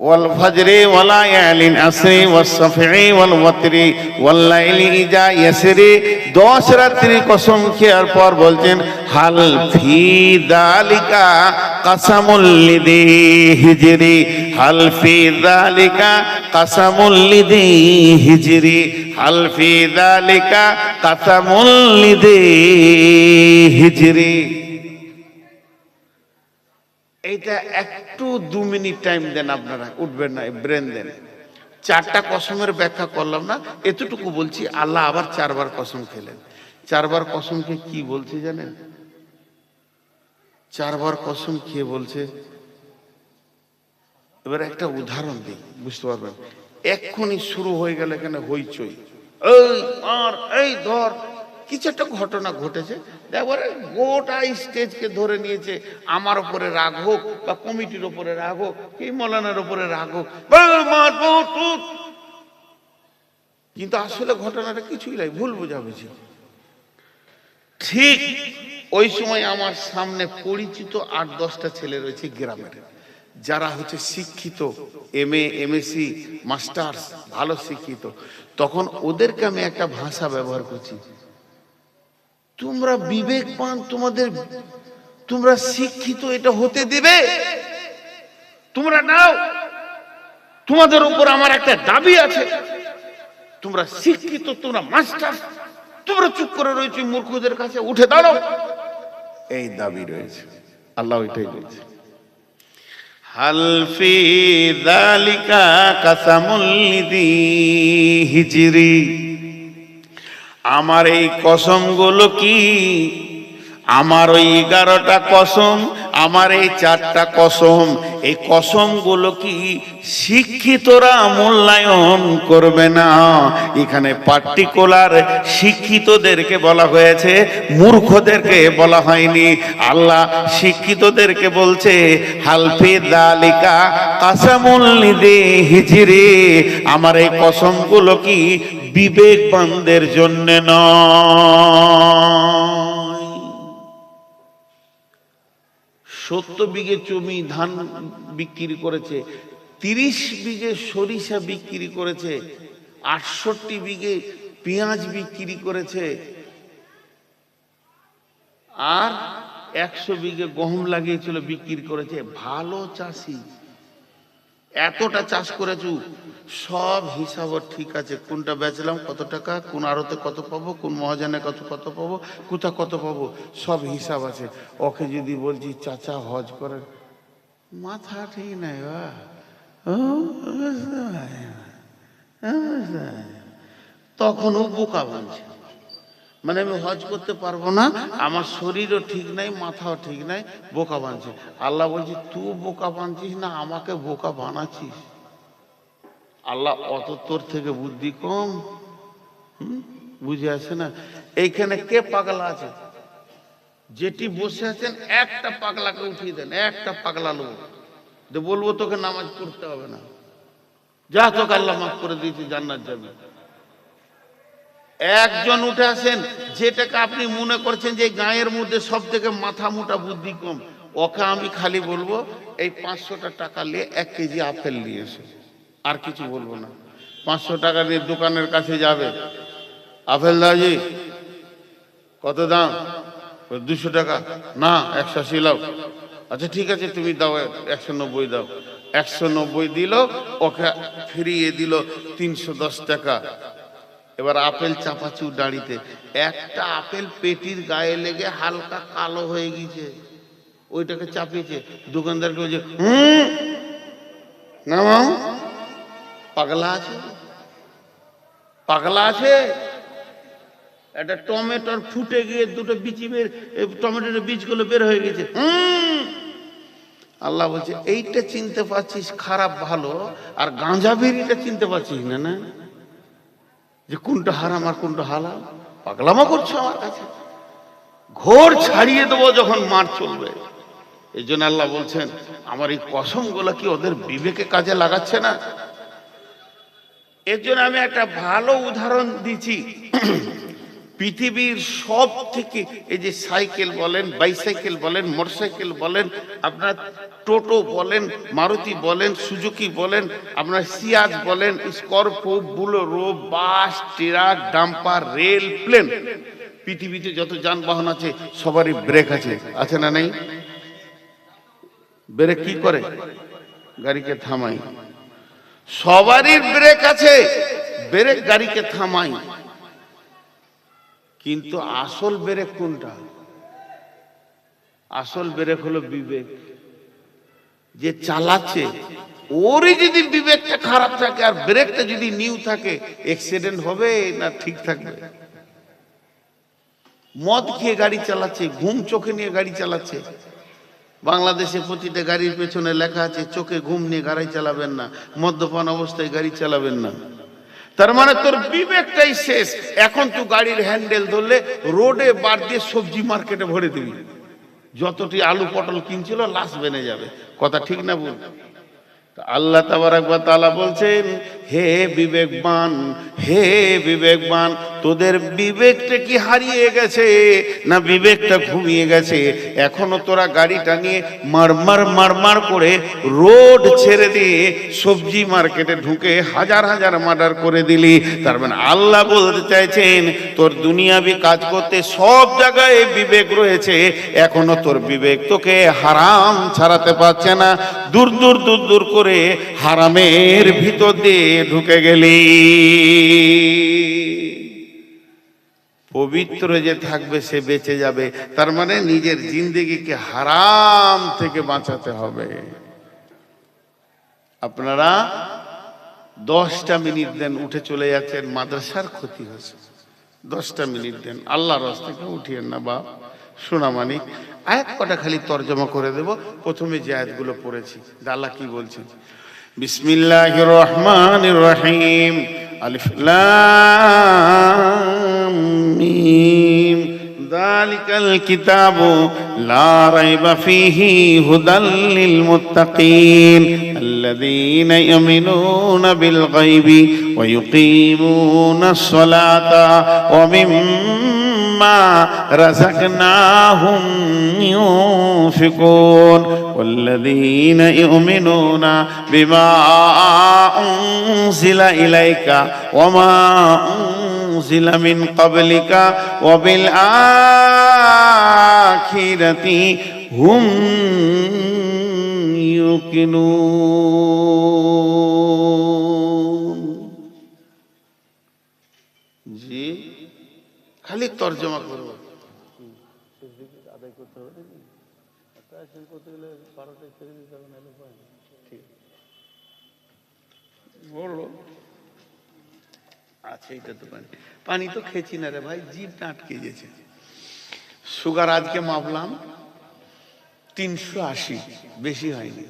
ওয়াল ফাজরি ওয়ালা ইয়ালিন আসরি ওয়াস সাফি ওয়াল ওয়াতরি ওয়াল লাইলি ইযা ইয়াসরি, 10 রাত্রির কসম খেয়ার পর বলছেন হাল ফি যালিকা কাসামুল লিযি হিজরি, হাল ফি যালিকা কাসামুল লিযি হিজরি, হাল ফি যালিকা কাসামুল লিযি হিজরি। এইটা একটু 2 মিনিট টাইম দেন, আপনারা উঠবেন না, ব্রেন দেন। 4টা কসমের ব্যাখ্যা করলাম না, এতটুকু বলছি। আল্লাহ আবার 4 বার কসম খেলেন। 4 বার কসমকে কি বলছে জানেন? 4 বার কসম খেয়ে বলছে, এবার একটা উদাহরণ দিই, বুঝতে পারবেন। এক্ষুনি শুরু হয়ে গেল এখানে হইচই, এই আর এই ধর, কিছু একটা ঘটনা ঘটেছে, একবারে গোটা স্টেজকে ধরে নিয়েছে। আমার উপরে রাগ হোক বা কমিটির উপরে রাগ হোক কি মৌলানার উপরে রাগ হোক, কিন্তু আসলে ঘটনাটা কিছুই নাই, ভুল বোঝাবুঝি। ঠিক ওই সময় আমার সামনে পরিচিত 8-10টা ছেলে রয়েছে গ্রামের, যারা হচ্ছে শিক্ষিত, MA MSc মাস্টার্স, ভালো শিক্ষিত। তখন ওদেরকে আমি একটা ভাষা ব্যবহার করছি, তোমরা বিবেকবান, তোমরা শিক্ষিত, এটা হতে দিবে? তোমরা নাও, তোমাদের উপর আমার একটা দাবি আছে। তোমরা শিক্ষিত, তোমরা মাস্টার, তোমরা চুপ করে রয়েছে মূর্খদের কাছে, উঠে দাঁড়াও, এই দাবি রয়েছে। আল্লাহ ওইটাই বলছে, হাল ফি যালিকা কাসামুল লিযি হিজরি। আমার এই কসমগুলো কি, আমার ওই 11টা কসম, আমার এই 4টা কসম, এই কসমগুলো কি শিক্ষিতরা মূল্যায়ন করবে না? এখানে পার্টিকুলার শিক্ষিতদেরকে বলা হয়েছে, মূর্খদেরকে বলা হয়নি। আল্লাহ শিক্ষিতদেরকে বলছে হাল ফি যালিকা কাসামুল লিযি হিজরি, আমার এই কসমগুলো কি বিবেকবানদের জন্য নয়। 70 বিঘে জমি ধান বিক্রি করেছে, 30 বিঘে সরিষা বিক্রি করেছে, 68 বিঘে পেঁয়াজ বিক্রি করেছে, আর 100 বিঘে গহম লাগিয়েছিল, বিক্রি করেছে। ভালো চাষি, এতটা চাষ করেছু, সব হিসাব ঠিক আছে, কোনটা বেচলাম কত টাকা, কোন আড়তে কত পাবো, কোন মহাজনে কত পাবো, কোথা কত পাবো, সব হিসাব আছে। ওকে যদি বলছি চাচা হজ করেন, মাথা ঠিক নাই, তখন ও বোকা বানছে, মানে আমি হজ করতে পারবো না, আমার শরীরও ঠিক নাই, মাথাও ঠিক নাই, বোকা বানছে। আল্লাহ বলছি তুই বোকা বানছিস না, আমাকে বোকা বানাচ্ছিস। আল্লাহ অত তোর থেকে বুদ্ধি কম? বুঝে আসে না? এইখানে কে পাগলা আছে? যেটি বসে আছেন একটা পাগলাকে উঠিয়ে দেন, একটা পাগলা লোক বলবো তোকে নামাজ পড়তে হবে না, যা তোকে আল্লাহ মাফ করে দিয়েছি, জান্নাত যাবে। একজন উঠে আসেন, যেটাকে আপনি মনে করছেন যে গায়ের মধ্যে সব থেকে মাথা মোটা বুদ্ধি কম, ওকে আমি খালি বলবো এই 500টা টাকা নিয়ে 1 কেজি আপেল নিয়ে এসো, আর কিছু বলবো না। 500 টাকা নিয়ে দোকানের কাছে যাবে, আপেল দাও জি, কত দাম? 200 টাকা। না 180 লাও। আচ্ছা ঠিক আছে তুমি দাও, 190 দাও। 190 দিল, ওকে ফিরিয়ে দিল 310 টাকা। এবার আপেল চাপাচু দাঁড়িতে, একটা আপেল পেটির গায়ে লেগে হালকা কালো হয়ে গেছে, ওইটাকে চাপিয়েছে। দোকানদারকে বলছে নামাও, পাগলা আছে, পাগলা আছে। একটা টমেটোর ফুটে গিয়ে দুটো বিচি বের, টমেটোর বীজগুলো বের হয়ে গেছে। আল্লাহ বলছে এইটা চিনতে পারছিস খারাপ ভালো, আর গাঁজা বিড়িটা চিনতে পারছিস না, না যে কোনটা হারাম আর কোনটা হালাল? পাগলামো করছো আমার কাছে, ঘোর ছাড়িয়ে দেবো যখন মার চলবে। এই জন্য আল্লাহ বলছেন আমার এই কসমগুলো কি ওদের বিবেকে কাজে লাগাচ্ছে না? এর জন্য আমি একটা ভালো উদাহরণ দিচ্ছি। পৃথিবীর সব থেকে, এই যে সাইকেল বলেন, বাইসাইকেল বলেন, মোটরসাইকেল বলেন, আপনার টোটো বলেন, মারুতি বলেন, সুজুকি বলেন, আপনার সিয়াজ বলেন, স্করপিও, বুলেরো, বাস, ট্রাক, ডাম্পার, রেল, প্লেন, পৃথিবীতে যত যানবাহন আছে সবারই ব্রেক আছে, আছে না নাই? ব্রেক কি করে? গাড়িকে থামাই। সবারই ব্রেক আছে, ব্রেক গাড়িকে থামাই। কিন্তু আসল ব্রেক কোনটা? আসল ব্রেক হলো বিবেক। যে চালাচ্ছে ওরই যদি বিবেকটা খারাপ থাকে আর ব্রেকটা যদি নিউ থাকে, অ্যাক্সিডেন্ট হবে না ঠিক থাকবে? মদ খেয়ে গাড়ি চালাচ্ছে, ঘুম চোখে নিয়ে গাড়ি চালাচ্ছে। বাংলাদেশে প্রতিটা গাড়ির পেছনে লেখা আছে চোখে ঘুম নিয়ে গাড়ি চালাবেন না, মদ্যপান অবস্থায় গাড়ি চালাবেন না। তার মানে তোর বিবেকটাই শেষ। এখন তুই গাড়ির হ্যান্ডেল ধরলে রোডে বার দিয়ে সবজি মার্কেটে ভরে দিবি, যতটি আলু পটল কিনছিল লাশ বেনে যাবে। কথা ঠিক না বল? আল্লাহ তাবারক ওয়া তাআলা বলছেন হে বিবেকবান, হে বিবেকবান, তোদের বিবেকটা কি হারিয়ে গেছে না বিবেকটা ঘুমিয়ে গেছে? এখনো তোরা গাড়িটা নিয়ে মারমার মারমার করে রোড ছেড়ে দিয়ে সবজি মার্কেটে ঢুকে হাজার হাজার মার্ডার করে দিলি। তার মানে আল্লাহ বলতে চাইছেন তোর দুনিয়াবি কাজ করতে সব জায়গায় বিবেক রয়েছে, এখনো তোর বিবেক তোকে হারাম ছাড়াতে পারছে না। দূর দূর দূর দূর করে হারামের ভিতর দিয়ে ঢুকে গেলি। পবিত্র যে থাকবে সে বেঁচে যাবে। তার মানে নিজের জিন্দেগিকে হারাম থেকে বাঁচাতে হবে। আপনারা 10টা মিনিট দেন, উঠে চলে যাচ্ছেন, মাদ্রাসার ক্ষতি হচ্ছে। 10টা মিনিট দেন, আল্লাহর রাস্তায় উঠিয়েন না বাপ। শোনা মানিক আয়াত কটা খালি তর্জমা করে দেব। প্রথমে যে আয়াতগুলো পড়েছি, আল্লাহ কি বলছেন? বিসমিল্লাহির রহমানির রহিম, আলিফ লাম মিম, যালিকাল কিতাবু লা রাইবা ফীহি হুদাল লিল মুত্তাকিন আল্লাযীনা ইউমিনুনা বিল গায়বি ওয়া ইউকিমুনাস সালাতা ওয়া মিম্মা রাযাকনাহুম ইউনফিকুন ওয়াল্লাযীনা ইউমিনুনা বিমা উনজিলা ইলাইকা ওয়া মা উনজিলা মিন ক্বাবলিকা ওয়া বিল আখিরাতি হুম ইউকিনুন। জি খালি তর্জমা করব, আদায় করতে হবে নাকি? করতে গেলে 12টায় ছেড়ে দিতে হবে, নাহলে পায় না। ঠিক বললো আচ্ছা এটা তো পানি, পানি তো খেয়েছি না রে ভাই, জিভটা আটকে গেছে। সুগার আজকে মাপলাম 380, বেশি হয়নি,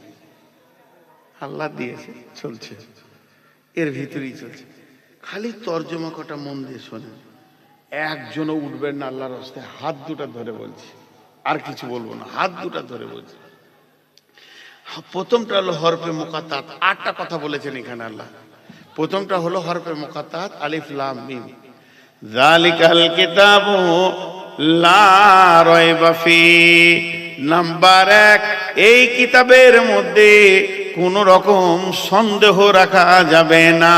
আল্লাহ দিয়েছে, চলছে, এর ভিতরেই চলছে। খালি তর্জমা কটা মন দিয়ে শোনেন, একজনও উঠবেন না আল্লাহর রাস্তায়, হাত দুটা ধরে বলছি, আর কিছু বলবো না, হাত দুটা ধরে বলছি। প্রথমটা হলো হরফে মুকাত্তাত, 8টা কথা বলেছেন এখানে আল্লাহ। প্রথমটা হলো হরফে মুকাত্তাত, আলিফ লাম মিম। যালিকাল কিতাবু লা রাইবা ফি, নাম্বার 1, এই কিতাবের মধ্যে কোন রকম সন্দেহ রাখা যাবে না।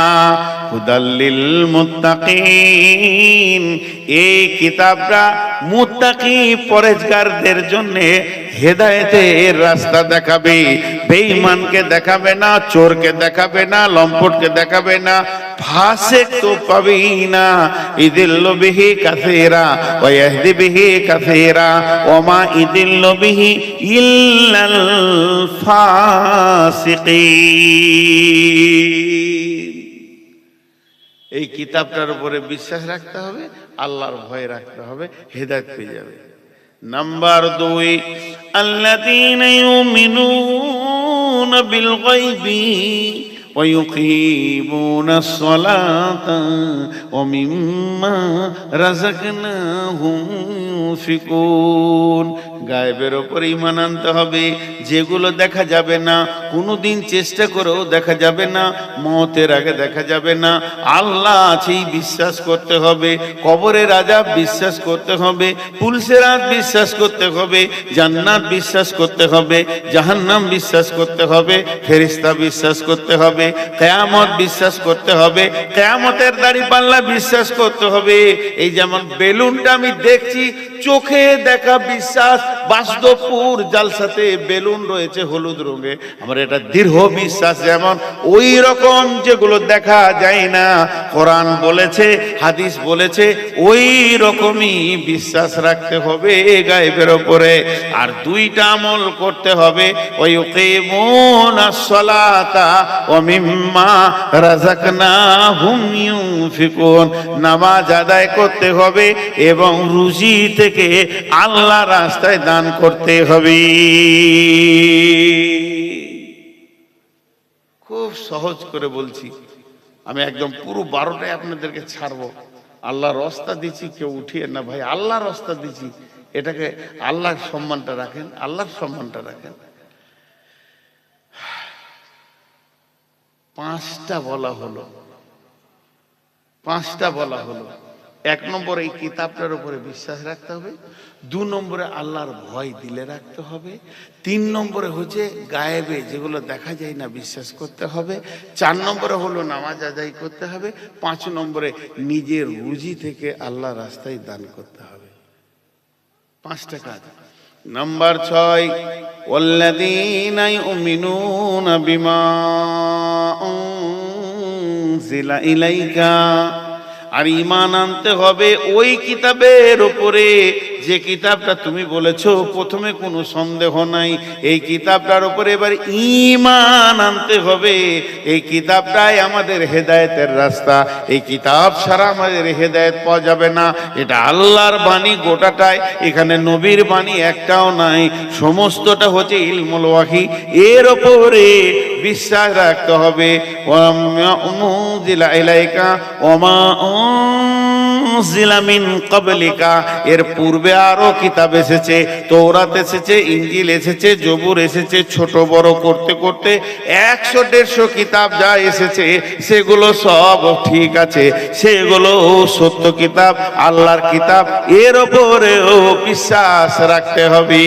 হুদাল্লিল মুত্তাকিন। এই কিতাবটা মুত্তাকি পরেজগারদের জন্য হেদায়েতের রাস্তা দেখাবে। বেঈমানকে দেখাবে না, চোরকে দেখাবে না, লম্পটকে দেখাবে না, ফাসিক তো পাবেই না। ইদিল্লু বিহি কাসীরা ওয়া ইয়াহদি বিহি কাসীরা ওয়া মা ইদিল্লু বিহি ইল্লাল ফাসিকিন। এই কিতাবটার উপরে বিশ্বাস রাখতে হবে, আল্লাহর ভয় রাখতে হবে, হেদায়েত পেয়ে যাবে। নাম্বার 2, আল্লাযীনা ইউমিনুনা বিল গায়বি ওয়া ইউকিমুনাস সালাতা ওয়া মিম্মা রাযাকনাহুম ইউনফিকুন। গায়েবের উপর ঈমান আনতে হবে, যেগুলো দেখা যাবে না, কোনোদিন চেষ্টা করেও দেখা যাবে না, মওতের আগে দেখা যাবে না। আল্লাহ আছেই বিশ্বাস করতে হবে, কবরের আযাব বিশ্বাস করতে হবে, পুলসিরাত বিশ্বাস করতে হবে, জান্নাত বিশ্বাস করতে হবে, জাহান্নাম বিশ্বাস করতে হবে, ফেরেশতা বিশ্বাস করতে হবে, কিয়ামত বিশ্বাস করতে হবে, কিয়ামতের দাঁড়িপাল্লা বিশ্বাস করতে হবে। এই যেমন বেলুনটা আমি দেখছি, চোখে দেখা বিশ্বাস, বাসদপুর জালসাতে বেলুন রয়েছে হলুদ রঙে, আমার এটা দৃঢ় বিশ্বাস। যেমন ওই রকম যেগুলো দেখা যায় না, কোরআন বলেছে, হাদিস বলেছে, ওই রকমই বিশ্বাস রাখতে হবে গায়েবের উপরে। আর 2টা আমল করতে হবে, ওয়া ইউকিমুনাস সালাতা ওয়া মিম্মা রাযাকনাহুম ইউনফিকুন। নামাজ আদায় করতে হবে এবং রুজি থেকে আল্লাহ রাস্তায় দান করতে হবে। খুব সহজ করে বলছি, আমি একদম পুরো 12টায় আপনাদেরকে ছাড়বো। আল্লাহর রাস্তা দিচ্ছি, কেউ উঠিয়ে না ভাই, আল্লাহর রাস্তা দিচ্ছি, এটাকে আল্লাহর সম্মানটা রাখেন, আল্লাহর সম্মানটা রাখেন। 5টা বলা হলো, 5টা বলা হলো। 1 নম্বরে এই কিতাবটার উপরে বিশ্বাস রাখতে হবে, 2 নম্বরে আল্লাহর ভয় দিলে রাখতে হবে, 3 নম্বরে হচ্ছে গায়েবে যেগুলো দেখা যায় না বিশ্বাস করতে হবে, 4 নম্বরে হলো নামাজ আদায় করতে হবে, 5 নম্বরে নিজের রুজি থেকে আল্লাহ রাস্তায় দান করতে হবে। 5টা কাজ। নাম্বার 6, ওয়াল্লাযীনা ইউমিনুনা বিমা উনজিলা ইলাইকা। আর ঈমান আনতে হবে ওই কিতাবের উপরে যে কিতাবটা তুমি বলেছো, প্রথমে কোনো সন্দেহ নাই, এই কিতাবটার উপরে এবার ঈমান আনতে হবে। এই কিতাবটাই আমাদের হেদায়েতের রাস্তা, এই কিতাব ছাড়া আমাদের হেদায়েত পাওয়া যাবে না। এটা আল্লাহর বাণী গোটাটাই, এখানে নবীর বাণী একটাও নাই, সমস্তটা হচ্ছে ইলমুল ওয়াহি। এর উপরে বিশ্বাস রাখতে হবে। ওয়া মা উনজিলা ইলাইকা ওয়া মা উনজিলা মিন ক্বাবলিকা। এর পূর্বে আরো কিতাব এসেছে, তৌরাত এসেছে, ইনজিল এসেছে, জবুর এসেছে, ছোট বড় করতে করতে 100-150 কিতাব যা এসেছে সেগুলো সব ঠিক আছে, সেগুলো সত্য কিতাব, আল্লাহর কিতাব। এর উপরেও বিশ্বাস রাখতে হবে।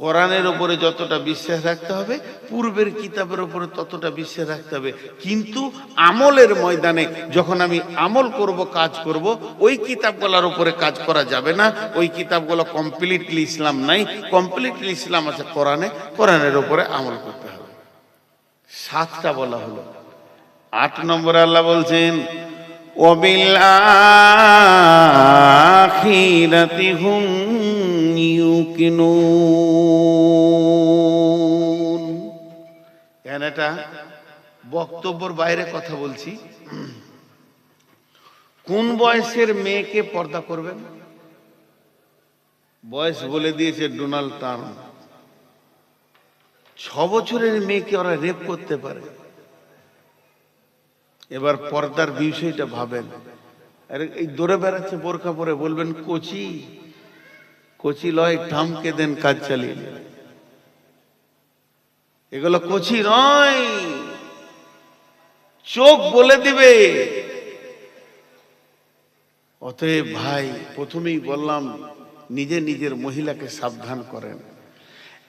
কোরআনের উপরে যতটা বিশ্বাস রাখতে হবে, পূর্বের কিতাবের উপরে ততটা বিশ্বাস রাখতে হবে। কিন্তু আমলের ময়দানে যখন আমি আমল করব, কাজ করব, ওই কিতাবগুলোর উপরে কাজ করা যাবে না। ওই কিতাবগুলো কমপ্লিটলি ইসলাম নাই, কমপ্লিটলি ইসলাম আছে কোরআনে, কোরআনের উপরে আমল করতে হবে। 7টা বলা হলো। 8 নম্বরে আল্লাহ বলছেন, ওয়াবিল আখিরাতি হুম ইউকিনুন। এটা বক্তব্যের বাইরে কথা বলছি। কোন বয়সের মেয়েকে পর্দা করবেন? বয়স বলে দিয়েছে ডোনাল্ড ট্রাম্প। 6 বছরের মেয়েকে ওরা রেপ করতে পারে। এবার পর্দার বিষয়টা ভাবেন। আরে এই দৌড়ে বেড়াচ্ছে বোরকা পরে, বলবেন কোচি, কোচি লয়, ট্রাম্পকে দেন কাজ চালিয়ে। এগুলো কোচি নয়, চোখ বলে দিবে। অতএব ভাই, প্রথমেই বললাম নিজে নিজের মহিলাকে সাবধান করেন।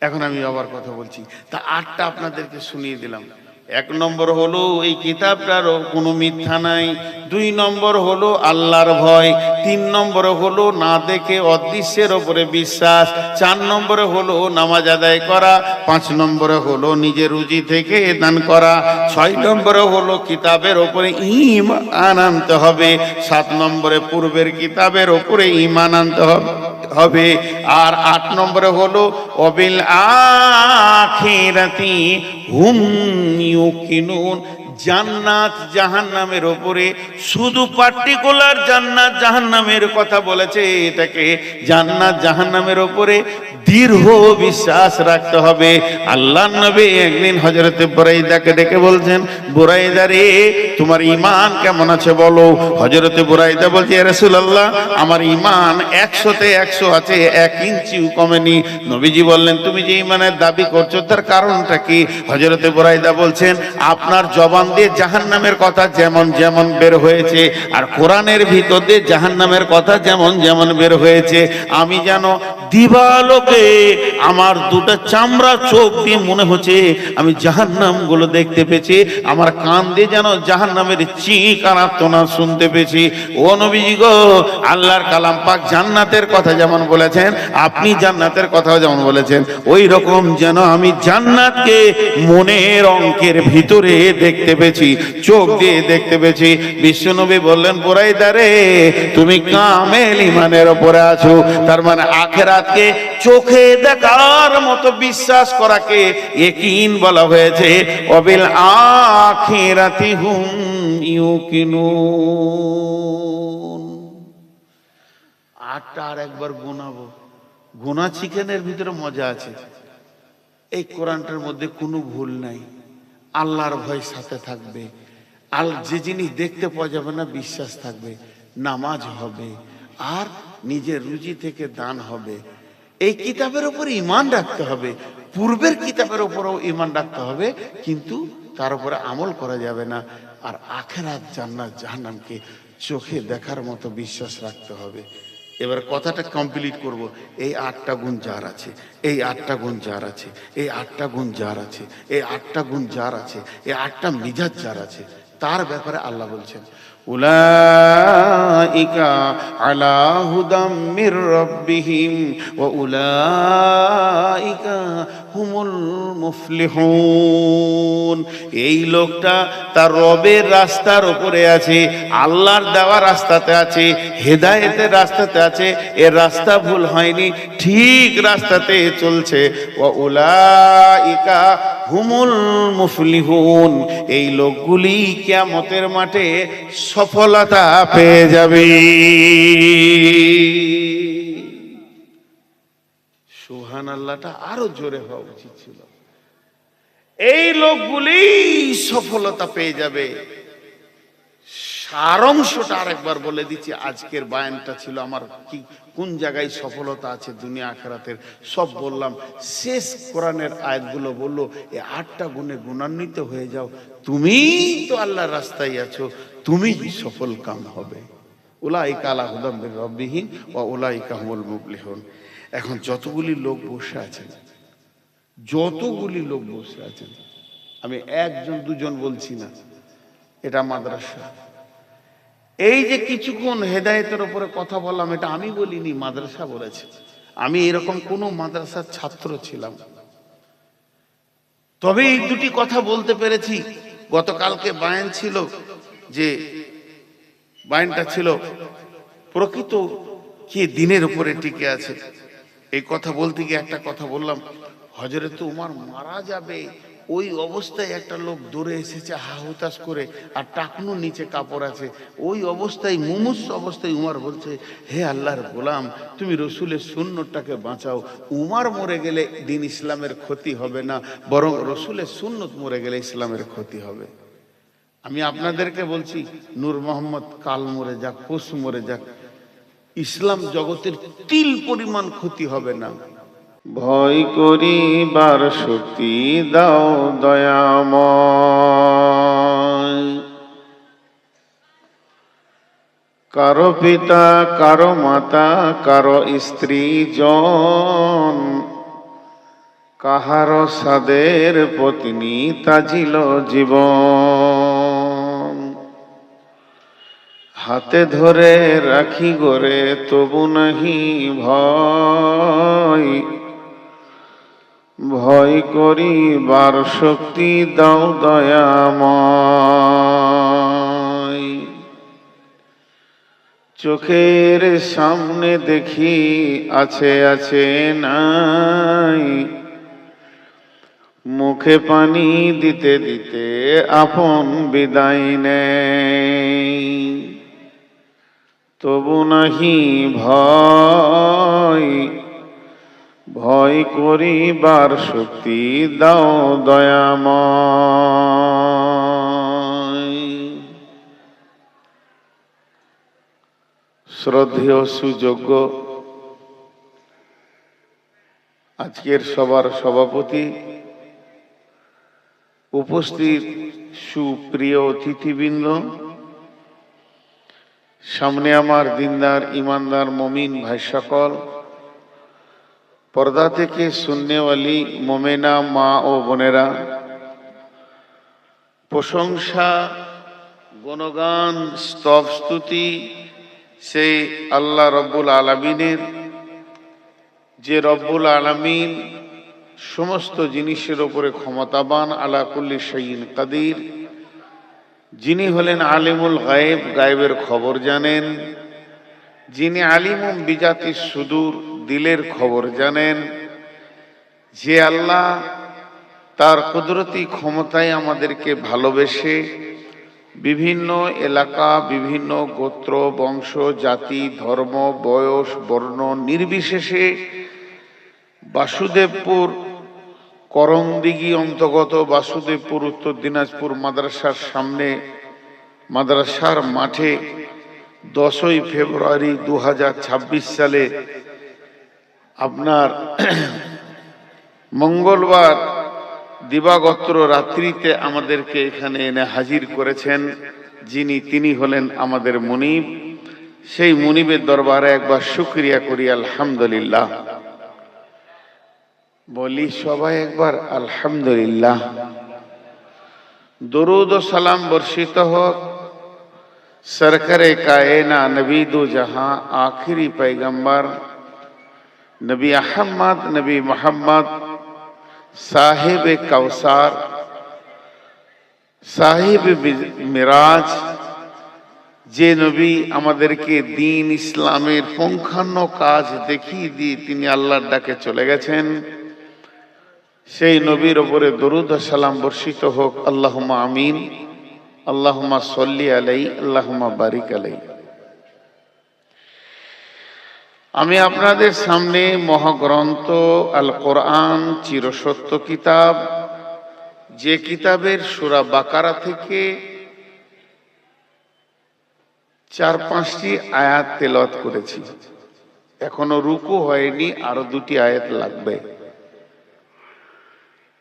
এখন আমি আবার কথা বলছি, তা 8টা আপনাদেরকে শুনিয়ে দিলাম। এক নম্বর হলো এই কিতাবটারও কোনো মিথ্যা নাই, 2 নম্বর হলো আল্লাহর ভয়, 3 নম্বরে হলো না দেখে অদৃশ্যের ওপরে বিশ্বাস, 4 নম্বরে হলো নামাজ আদায় করা, 5 নম্বরে হলো নিজের রুজি থেকে দান করা, 6 নম্বরে হলো কিতাবের ওপরে ঈমান আনতে হবে, 7 নম্বরে পূর্বের কিতাবের ওপরে ঈমান আনতে হবে, আর 8 নম্বরে হলো অবিল আখিরাতি হুম ইউকিনুন, জান্নাত জাহান্নামের ওপরে শুধু পার্টিকুলার জান্নাত জাহান্নামের কথা বলেছে, এটাকে জান্নাত জাহান্নামের ওপরে দৃঢ় বিশ্বাস রাখতে হবে। আল্লাহর নবী একদিন হযরত বুরাইদাকে ডেকে বলছেন, বুরাইদা রে, তোমার ঈমান কেমন আছে বলো। হযরত বুরাইদা বলছে, ইয়া রাসূলুল্লাহ, আমার ঈমান 100-তে 100 আছে, 1 ইঞ্চিও কমেনি। নবীজি বললেন, তুমি যে ঈমানের দাবি করছো তার কারণটা কি? হযরত বুরাইদা বলছেন, আপনার জবান দিয়ে জাহান্নামের কথা যেমন যেমন বের হয়েছে, আর কোরআনের ভিতর দিয়ে জাহান্নামের কথা যেমন যেমন বের হয়েছে, আমি যেন দিবালোকে আমার 2টা চামড়া চোখ দিয়ে মনে হচ্ছে আমি জাহান্নাম গুলো দেখতে পেয়েছি, আমার কান দিয়ে যেন জাহান্নামের চিৎ আর আর্তনাদ শুনতে পেয়েছি। ও নবীজি গো, আল্লাহর কালাম পাক জান্নাতের কথা যেমন বলেছেন, আপনি জান্নাতের কথাও যেমন বলেছেন, ওই রকম যেন আমি জান্নাতকে মনের অঙ্কের ভিতরে দেখতে পেয়েছি, চোখ দিয়ে দেখতে পেয়েছি। বিশ্বনবী বললেন, বুরাইদা রে, তুমি কামেল ঈমানের উপরে আছো। তার মানে আখিরাতকে চোখে দেখার মতো বিশ্বাস করাকে ইয়াকিন বলা হয়েছে। ওয়াবিল আখিরাতি হুম ইউকিনুন। 8টা আর একবার গুনাবো, গুনা চিকেনের ভিতরে মজা আছে। এই কোরআনটার মধ্যে কোনো ভুল নাই, আল্লাহর ভয় সাথে থাকবে, যে জিনিস দেখতে পাওয়া যাবে না বিশ্বাস থাকবে, নামাজ হবে, আর নিজের রুজি থেকে দান হবে। এই কিতাবের উপর ঈমান রাখতে হবে, পূর্বের কিতাবের উপরও ঈমান রাখতে হবে, কিন্তু তার উপরে আমল করা যাবে না। আর আখিরাত জান্নাত জাহান্নামকে চোখে দেখার মতো বিশ্বাস রাখতে হবে। এবার কথাটা কমপ্লিট করব। এই 8টা গুণ যার আছে, এই 8টা গুণ যার আছে, এই 8টা গুণ যার আছে, এই 8টা গুণ যার আছে, এই 8টা মিজাজ যার আছে, তার ব্যাপারে আল্লাহ বলছেন, উলাইকা আলা হুদাম মির রাব্বিহিম ওয়া উলাইকা হুমুল মুফলিহুন। এই লোকটা তার রবের রাস্তার উপরে আছে, আল্লাহর দেওয়া রাস্তাতে আছে, হেদায়েতের রাস্তাতে আছে, এর রাস্তা ভুল হয়নি, ঠিক রাস্তাতে চলছে। ওয়া উলাইকা হুমুল মুফলিহুন, এই লোকগুলি কিয়ামতের মাঠে সফলতা পেয়ে যাবে। সুবহানাল্লাহটা আরো জোরে হওয়া উচিত ছিল। এই লোকগুলি সফলতা পেয়ে যাবে। সারাংশটা আরেকবার বলে দিচ্ছি, আজকের বায়ানটা ছিল আমার কি কোন জায়গায় সফলতা আছে দুনিয়া আখিরাতের সব বললাম। শেষ কোরআনের আয়াতগুলো বললো, এই 8টা গুণে গুণান্বিত হয়ে যাও, তুমি তো আল্লাহর রাস্তায় আছো, তুমি সফল কাম হবে। উলাইকা আলা হুদাম মির রাব্বিহিম ওয়া উলাইকা হুমুল মুফলিহুন। এখন যতগুলি লোক বসে আছেন, যতগুলি লোক বসে আছেন, আমি 1জন 2জন বলছি না, এটা মাদ্রাসা। এই যে কিছুক্ষণ হেদায়েতের উপরে কথা বললাম, এটা আমি বলিনি, মাদ্রাসা বলেছে। আমি এরকম কোনো মাদ্রাসার ছাত্র ছিলাম, তবে এই 2টি কথা বলতে পেরেছি। গতকালকে বায়ান ছিল, যে বায়ানটা ছিল প্রকৃত কি দিনের উপরে টিকে আছে। এই কথা বলতে গিয়ে একটা কথা বললাম, হযরত উমর মারা যাবে, ওই অবস্থায় একটা লোক দৌড়ে এসেছে হা হুতাশ করে, আর টাকনুর নিচে কাপড় আছে, ওই অবস্থায় মুমূর্ষু অবস্থায় উমর বলছে, হে আল্লাহর গোলাম, তুমি রসুলের সুন্নতটাকে বাঁচাও। উমর মরে গেলে দিন ইসলামের ক্ষতি হবে না, বরং রসুলের সুন্নত মরে গেলে ইসলামের ক্ষতি হবে। আমি আপনাদেরকে বলছি, নূর মোহাম্মদ কাল মরে যাক, পশু মরে যাক, ইসলাম জগতের তিল পরিমাণ ক্ষতি হবে না। ভয় করিবার শক্তি দাও দয়াময়, কারো পিতা, কারো মাতা, কারো স্ত্রী জন, কাহারো সাদের পত্নী তাজিল জীবন, হাতে ধরে রাখি গোরে তবু নাহি ভয়, ভয় করিবার শক্তি দাও দয়াময়। চোখের সামনে দেখি আছে আছে নাই, মুখে পানি দিতে দিতে আপন বিদায় নেই, তবু নাহি ভয়, ভয় করিবার শক্তি দাও দয়াময়। শ্রদ্ধেয় সুযোগ্য আজকের সবার সভাপতি, উপস্থিত সুপ্রিয় অতিথিবৃন্দ, সামনে আমার দিনদার ইমানদার মমিন ভাই সকল, পর্দা থেকে সুন্নেওয়ালি মোমেনা মা ও বোনেরা, প্রশংসা গুণগান স্তব স্তুতি সেই আল্লাহ রব্বুল আলামিনের, যে রব্বুল আলামিন সমস্ত জিনিসের উপরে ক্ষমতাবান, আলা কুল্লি শাইইন কাদির, যিনি হলেন আলিমুল গায়েব, গায়েবের খবর জানেন, যিনি আলিমুম বিজাতি সুদূর, দিলের খবর জানেন, যে আল্লাহ তার কুদরতি ক্ষমতায় আমাদেরকে ভালোবেসে বিভিন্ন এলাকা, বিভিন্ন গোত্র, বংশ, জাতি, ধর্ম, বয়স, বর্ণ নির্বিশেষে বাসুদেবপুর করমদিঘি অন্তর্গত বাসুদেবপুর উত্তর দিনাজপুর মাদ্রাসার সামনে, মাদ্রাসার মাঠে 10ই ফেব্রুয়ারি 2026 সালে আপনার মঙ্গলবার দিবাগত রাত্রিতে আমাদেরকে এখানে এনে হাজির করেছেন, তিনি হলেন আমাদের মুনিব। সেই মুনিবের দরবারে একবার শুকরিয়া করি আলহামদুলিল্লাহ। বলি সবাই একবার আলহামদুলিল্লাহ। দরুদ ও সালাম বর্ষিত হোক সরকারে কায়না নবী দু জাহাं আখিরি पैगंबर নবী আহমদ, নবী মোহাম্মদ साहिब कौसार, साहिब मिराज, যে নবী আমাদেরকে দিন ইসলামের পুঙ্খান্ন কাজ দেখিয়ে দিয়ে তিনি আল্লাহর ডাকে চলে গেছেন, সেই নবীর উপরে দরুদ ও সালাম বর্ষিত হোক। আল্লাহুম্মা আমিন, আল্লাহুম্মা সল্লি আলাইহি, আল্লাহুম্মা বারিক আলাইহি। আমি আপনাদের সামনে মহাগ্রন্থ আল কোরআন, চিরসত্য কিতাব, যে কিতাবের সূরা বাকারা থেকে 4-5টি আয়াত তেলাওয়াত করেছি। এখনো রুকু হয়নি, আরো 2টি আয়াত লাগবে।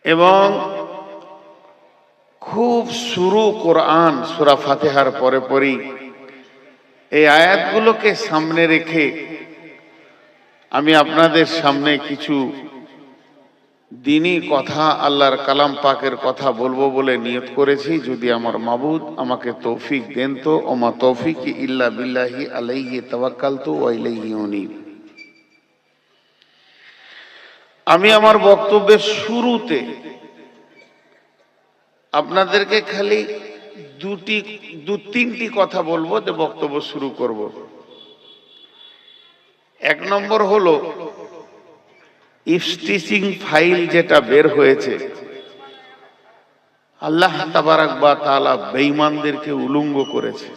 এবং খুব শুরু কোরআন সূরা ফাতিহার পরে পরই এই আয়াতগুলোকে সামনে রেখে আমি আপনাদের সামনে কিছু দিনী কথা, আল্লাহর কালাম পাকের কথা বলবো বলে নিয়ত করেছি। যদি আমার মাবুদ আমাকে তৌফিক দেন তো। ওমা তৌফিকি ইল্লা বিল্লাহি আলাইহি তাওয়াক্কালতু ওয়া ইলাইহি উনীব। আমি আমার বক্তব্যের শুরুতে আপনাদেরকে খালি 2-3টি কথা বলবো, যে বক্তব্য শুরু করব। 1 নম্বর হলো ইফতিচিং ফাইল যেটা বের হয়েছে, আল্লাহ তাবারাক ওয়া তাআলা বেঈমানদেরকে উলঙ্গ করেছে,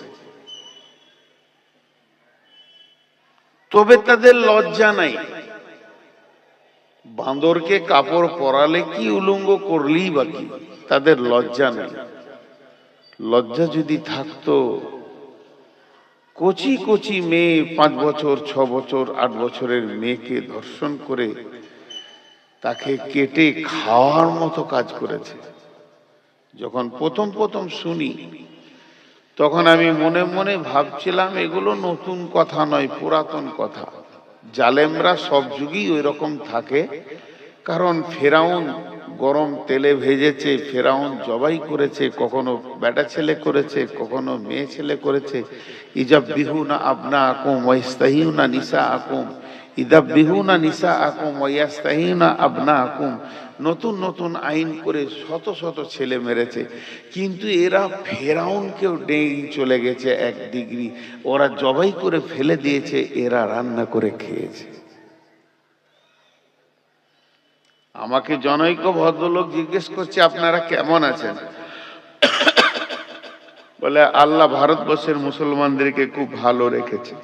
তবে তাদের লজ্জা নাই। বাঁদরকে কাপড় পরালে কি, উলঙ্গ করলেই বাকি, তাদের লজ্জা নেই। লজ্জা যদি থাকতো, কচি কচি মেয়ে 5 বছর, 6 বছর, 8 বছরের মেয়েকে ধর্ষণ করে তাকে কেটে খাওয়ার মতো কাজ করেছে। যখন প্রথম শুনি, তখন আমি মনে মনে ভাবছিলাম এগুলো নতুন কথা নয়, পুরাতন কথা। জালেমরা সব যুগেই ওই রকম থাকে, কারণ ফেরাউন গরম তেলে ভেজেছে, ফেরাউন জবাই করেছে, কখনো বেটা ছেলে করেছে, কখনো মেয়ে ছেলে করেছে। ইজাব্বিহুনা আবনাআকুম ওয়া ইস্তাহিউনা নিসাআকুম, ইদাব্বিহুনা নিসাআকুম ওয়া ইস্তাহিউনা আবনাআকুম। নতুন নতুন আইন করে শত শত ছেলে মেরেছে, কিন্তু এরা ফেরাউনকেও ডেঙে চলে গেছে 1 ডিগ্রি। ওরা জবাই করে ফেলে দিয়েছে, এরা রান্না করে খেয়েছে। আমাকে জনৈক ভদ্রলোক জিজ্ঞেস করছে, আপনারা কেমন আছেন? বলে, আল্লাহ ভারতবর্ষের মুসলমানদেরকে খুব ভালো রেখেছে,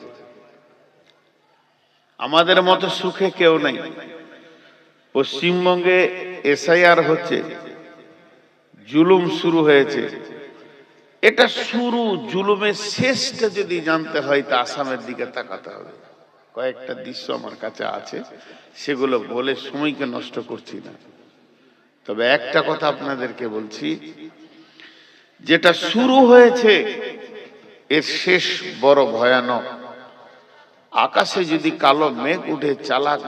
আমাদের মতো সুখে কেউ নাই। পশ্চিমবঙ্গে এসআইআর হচ্ছে, জুলুম শুরু হয়েছে। এটা শুরু, জুলুমের শেষটা যদি জানতে হয় তা আসামের দিকে তাকাতে হবে। কয়েকটা দৃশ্য আমার কাছে আছে, সেগুলো বলে সময়কে নষ্ট করছি না। তবে একটা কথা আপনাদেরকে বলছি, যেটা শুরু হয়েছে এর শেষ বড় ভয়ানক। আকাশে যদি কালো মেঘ উঠে, চালাক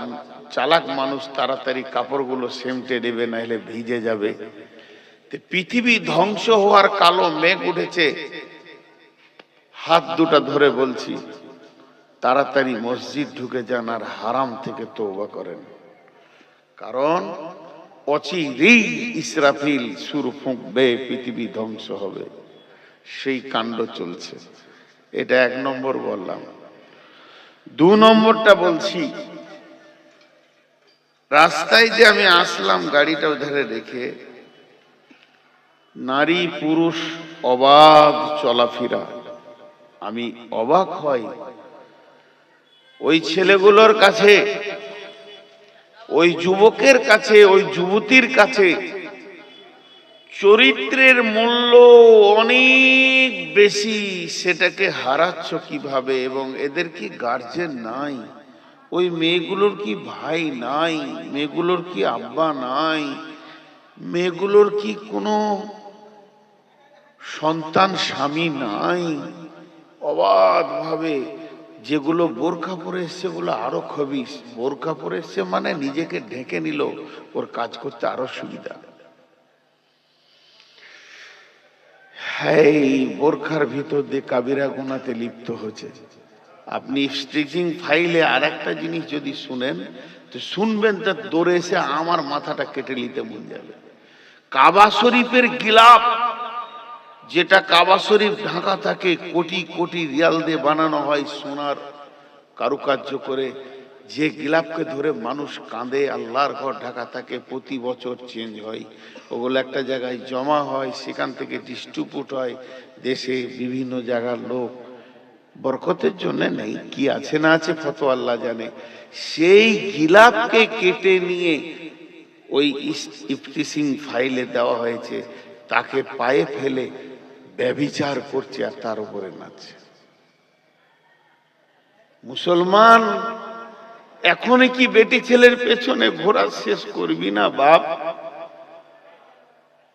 চালাক মানুষ তাড়াতাড়ি কাপড়গুলো সেমটে দেবে, নাহলে ভিজে যাবে। পৃথিবী ধ্বংস হওয়ার কালো মেঘ উঠেছে, হাত দুটা ধরে বলছি, তাড়াতাড়ি মসজিদ ঢুকে যান আর হারাম থেকে তওবা করেন। কারণ অচিরেই ইসরাফিল সুর ফুঁকবে, পৃথিবী ধ্বংস হবে। সেই কাণ্ড চলছে। এটা 1 নম্বর বললাম। 2 নম্বরটা বলছি, রাস্তায় যে আমি আসলাম গাড়িটা ওধারে রেখে, নারী পুরুষ অবাধ চলাফেরা। আমি অবাক হই ওই ছেলেগুলোর কাছে, ওই যুবকের কাছে, ওই যুবতীর কাছে চরিত্রের মূল্য অনেক বেশি। সেটাকে হারাচ্ছ কিভাবে? এবং এদের কি গার্জেন নাই? ওই মেয়েগুলোর কি ভাই নাই? মেয়েগুলোর কি আব্বা নাই? মেয়েগুলোর কি কোনো সন্তান স্বামী নাই? অবাধ ভাবে যেগুলো বোরখা পরে এসছে, ওগুলো আরো খবিস। বোরখা পরে এসছে মানে নিজেকে ঢেকে নিল, ওর কাজ করতে আরো সুবিধা। এই বোরখার ভিতর দিয়ে কাবিরা গুনাতে লিপ্ত হচ্ছে। আপনি স্টিচিং ফাইলে আর একটা জিনিস যদি শুনেন, তো শুনবেন তা দৌড়ে এসে আমার মাথাটা কেটে নিতে মন যাবে। কাবা শরীফের গিলাফ, যেটা কাবা শরীফ ঢাকা থাকে, কোটি কোটি রিয়াল দিয়ে বানানো হয়, সোনার কারুকার্য করে, যে গিলাফকে ধরে মানুষ কাঁদে। আল্লাহর ঘর ঢাকা থাকে, প্রতি বছর চেঞ্জ হয়। ওগুলো একটা জায়গায় জমা হয়, সেখান থেকে ডিস্ট্রিবিউট হয় দেশে বিভিন্ন জায়গার লোক। বরকতের জন্য নেই, কি আছে না আছে ফতোয়া আল্লাহ জানে। সেই গিলাফকে কেটে নিয়ে ওই ইফতিসিং ফাইলে দেওয়া হয়েছে, তাকে পায়ে ফেলে ব্যভিচার করছে আর তার উপরে নাচছে। মুসলমান, এখনই কি বেটি ছেলের পেছনে ঘোরা শেষ করবি না বাপ?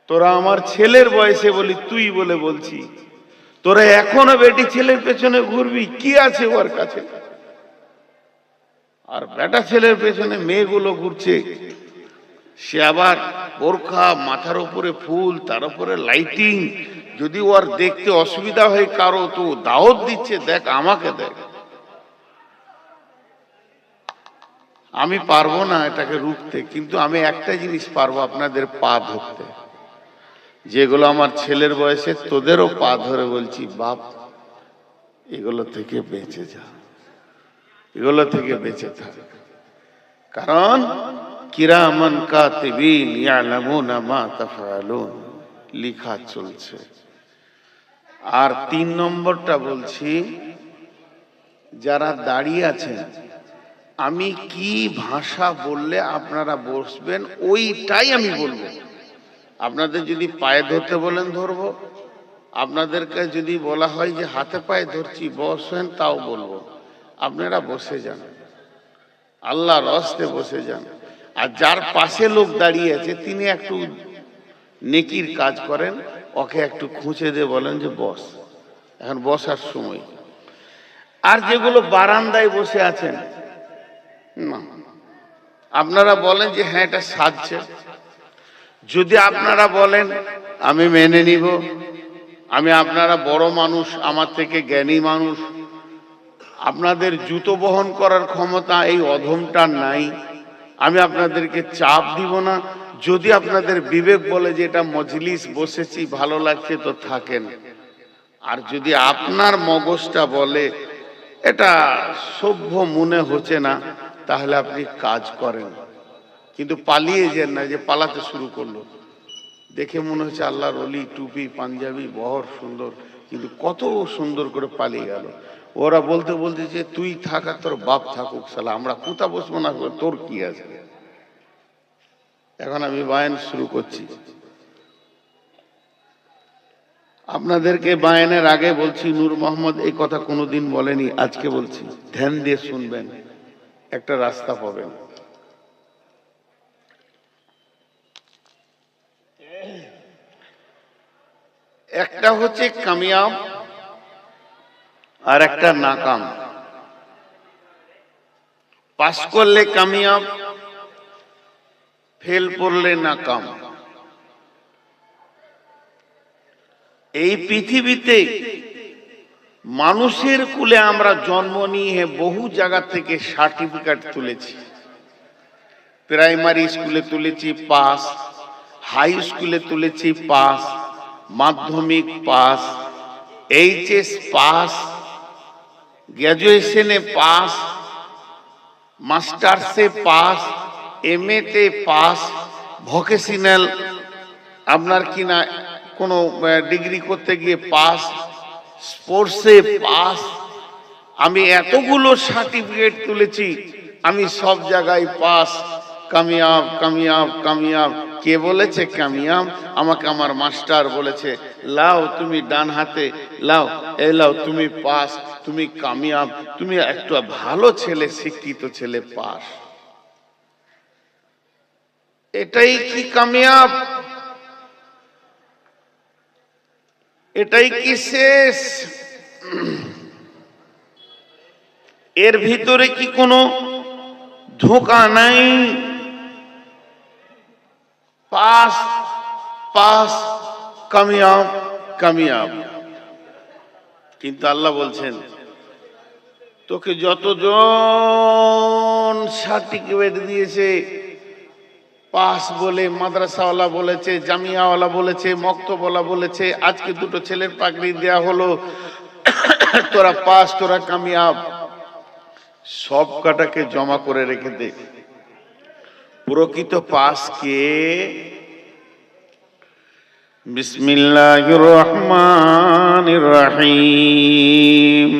তোরা আমার ছেলের বয়সে বলি তুই বলে বলছি, তোরা এখনো বেটি ছেলের পেছনে ঘুরবি? কি আছে ওর কাছে? আর বেটা ছেলের পেছনে মেয়েগুলো ঘুরছে, সে আবার বোরখা, মাথার উপরে ফুল, তার উপরে লাইটিং। যদি ওর দেখতে অসুবিধা হয় কারো, তো দাওয়াত দিচ্ছে, দেখ আমাকে দেখ। আমি পারবো না এটাকে রুখতে, কিন্তু আমি একটা জিনিস পারবো, আপনাদের পা ধরতে। যেগুলো আমার ছেলের বয়সে, তোদেরও পা ধরে বলছি, বাপ এগুলো থেকে বেঁচে যা, এগুলো থেকে বেঁচে থাক। কারণ কিরামান কাতিবিন ইয়ালামুনা মা তাফআলুন, লেখা চলছে। আর 3 নম্বরটা বলছি, যারা দাঁড়িয়ে আছেন, আমি কি ভাষা বললে আপনারা বসবেন ওইটাই আমি বলবো। আপনাদের যদি পায়ে ধরতে বলেন ধরবো, আপনাদেরকে যদি বলা হয় যে হাতে পায়ে ধরছি বসেন, তাও বলবো। আপনারা বসে যান, আল্লাহর রাস্তে বসে যান। আর যার পাশে লোক দাঁড়িয়ে আছে, তিনি একটু নেকির কাজ করেন, ওকে একটু খুঁচে দিয়ে বলেন যে বস, এখন বসার সময়। আর যেগুলো বারান্দায় বসে আছেন, না, আপনারা বলেন যে হ্যাঁ এটা সাজছে, যদি আপনারা বলেন আমি মেনে নিব, আমি আপনারা বড় মানুষ, আমার থেকে জ্ঞানী মানুষ, আপনাদের জুতো বহন করার ক্ষমতা এই অধমটার নাই, আমি আপনাদেরকে চাপ দিব না। যদি আপনাদের বিবেক বলে যে এটা মজলিস বসেছি ভালো লাগছে তো থাকেন, আর যদি আপনার মগজটা বলে এটা সভ্য মনে হচ্ছে না, তাহলে আপনি কাজ করেন। কিন্তু পালিয়ে যান না, যে পালাতে শুরু করলো, দেখে মনে হচ্ছে আল্লাহর ওলি, টুপি পাঞ্জাবি বহর সুন্দর, কিন্তু কত সুন্দর করে পালিয়ে গেল। ওরা বলতে বলতে যে তুই থাক আর তোর বাপ থাকুক, সালা আমরা কোথা বসবো না, তোর কি আছে। এখন আমি বায়ান শুরু করছি। আপনাদেরকে বায়ানের আগে বলছি, নূর মোহাম্মদ এই কথা কোনোদিন বলেনি, আজকে বলছি, ধ্যান দিয়ে শুনবেন, একটা রাস্তা পাবেন। একটা হচ্ছে কামিয়াব আর একটা নাকাম। পাস করলে কামিয়াব, ফেল করলে নাকাম। এই পৃথিবীতে মানুষের কুলে আমরা জন্ম নিয়ে বহু জায়গা থেকে সার্টিফিকেট তুলেছি। প্রাইমারি স্কুলে তুলেছি পাস, হাই স্কুলে তুলেছি pass, Madhyamik pass, HS pass, গ্র্যাজুয়েশনে পাস, মাস্টার্সে পাস, এমএ তে পাস, ভোকেশনাল আপনার কিনা কোনো ডিগ্রি করতে গিয়ে পাস, স্পোর্টসে পাস। আমি এতগুলো সার্টিফিকেট তুলেছি, আমি সব জায়গায় পাস। কামিয়াব কামিয়াব কামিয়াব। কে বলেছে কামিয়াব? আমাকে আমার মাস্টার বলেছে, লাও তুমি ডান হাতে লাও, এই লাও তুমি পাস, তুমি কামিয়াব, তুমি একটা ভালো ছেলে, শিক্ষিত ছেলে, পাস। এটাই কি কামিয়াব? এটাই কি শেষ? এর ভিতরে কি কোনো ধোঁকা নাই? পাস পাস, কামিয়াব কামিয়াব। কিন্তু আল্লাহ বলছেন, তোকে যতজন সার্টিফিকেট দিয়েছে, পাস বলে, মাদ্রাসাওয়ালা বলেছে, জামিয়াওয়ালা বলেছে, মক্তবওয়ালা বলেছে, আজকে দুটো ছেলের পাগড়ি দেয়া হলো, তোরা পাস, তোরা কামিয়াব, সব কাটাকে জমা করে রেখে দে। প্রকৃত পাস কে? বিসমিল্লাহির রহমানির রহিম।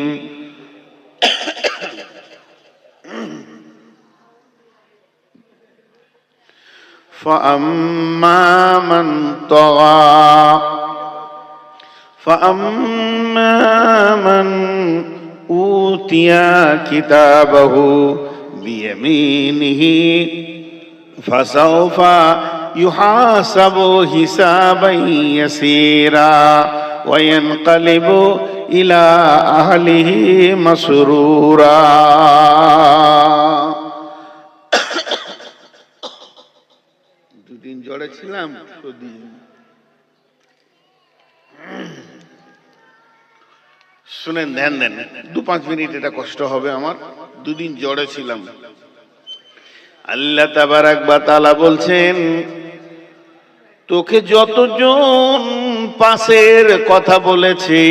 فأما من طغى فأما من أوتي كتابه بيمينه فسوف يحاسب حسابا يسيرا وينقلب إلى أهله مسرورا। দুদিন জ্বরে ছিলাম, শুনেন, ধ্যান দেন, 2-5 মিনিট, এটা কষ্ট হবে আমার। দুদিন জ্বরে ছিলাম। আল্লাহ তাবারাক ওয়া তাআলা বলছেন, তোকে যতজন পাসের কথা বলেছে,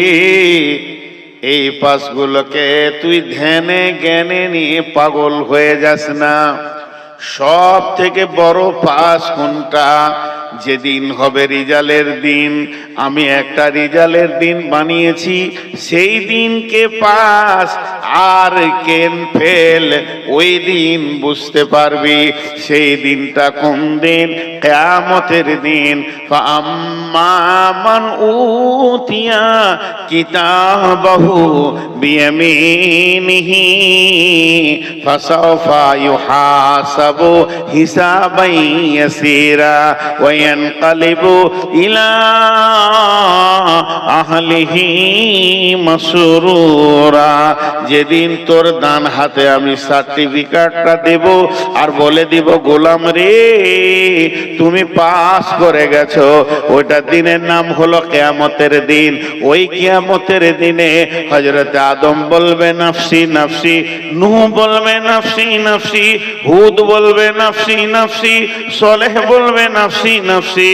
এই পাসগুলোকে তুই ধ্যানে জ্ঞানে নিয়ে পাগল হয়ে যাস না। সব থেকে বড় পাস কোনটা? যেদিন হবে রিজালের দিন, আমি একটা রিজালের দিন বানিয়েছি, সেই দিনকে পাস আর কেন ফেল ওই দিন বুঝতে পারবি। সেই দিনটা কোন দিন? কিয়ামতের দিন। ফাআম্মা মান উতিয়া কিতাবাহু বিয়ামিনিহি ফাসাওফা ইউহাসাবু হিসাবান ইয়াসীরা ওয়া ইয়ানকালিবু ইলা আহলিহি মাসরুরা। যেদিন তোর ডান হাতে আমি সার্টিফিকেটটা দেব আর বলে দিব গোলাম রে তুমি পাস করে গেছো, ওইটা দিনের নাম হলো কিয়ামতের দিন। ওই কিয়ামতের দিনে হযরত আদম বলবে নাফসি নাফসি, নূহ বলবে নাফসি নাফসি, হুদ বলবে নাফসি নাফসি, সালেহ বলবে নাফসি নাফসি,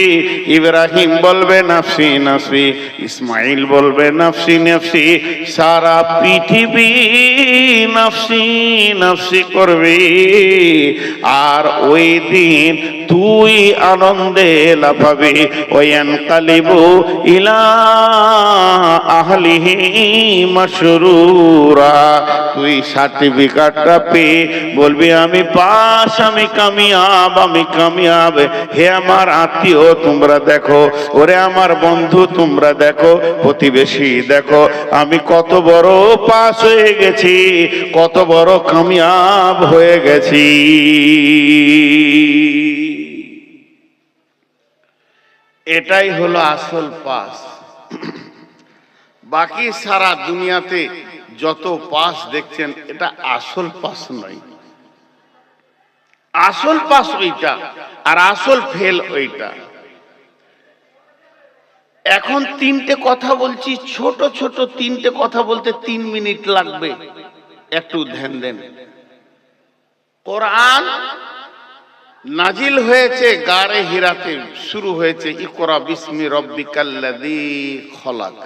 ইব্রাহিম বলবে নাফসি নাফসি, ইসমাইল বলবে নাফসি নাফসি। সারা পৃথিবী নাফসি নাফসি করবে। আর ওই দিন তুই আনন্দে লাফাবি। ওয়ায়ানকালিবু ইলা আহলিহি মাসরুরা। তুই সার্টিফিকেটটা পেয়ে বলবি আমি পাস, আমি কামিয়াব, আমি কামিয়াব। হে আমার আত্মীয় তোমরা দেখো, ওরে আমার বন্ধু তোমরা দেখো, প্রতিবেশী দেখো, আমি কত বড় পাস হয়ে গেছি, কত বড় কামিয়াব হয়ে গেছি। এটাই হলো আসল পাস। বাকি সারা দুনিয়াতে যত পাস দেখছেন এটা আসল পাস নয়। আসল পাস ওইটা আর আসল ফেল ওইটা। এখন তিনটে কথা বলছি, ছোট ছোট তিনটে কথা বলতে 3 মিনিট লাগবে, একটু ধ্যান দেন। কোরআন নাজিল হয়েছে গারে হিরাতে, শুরু হয়েছে ইকরা বিসমি রব্বিকাল্লাযী খলাক।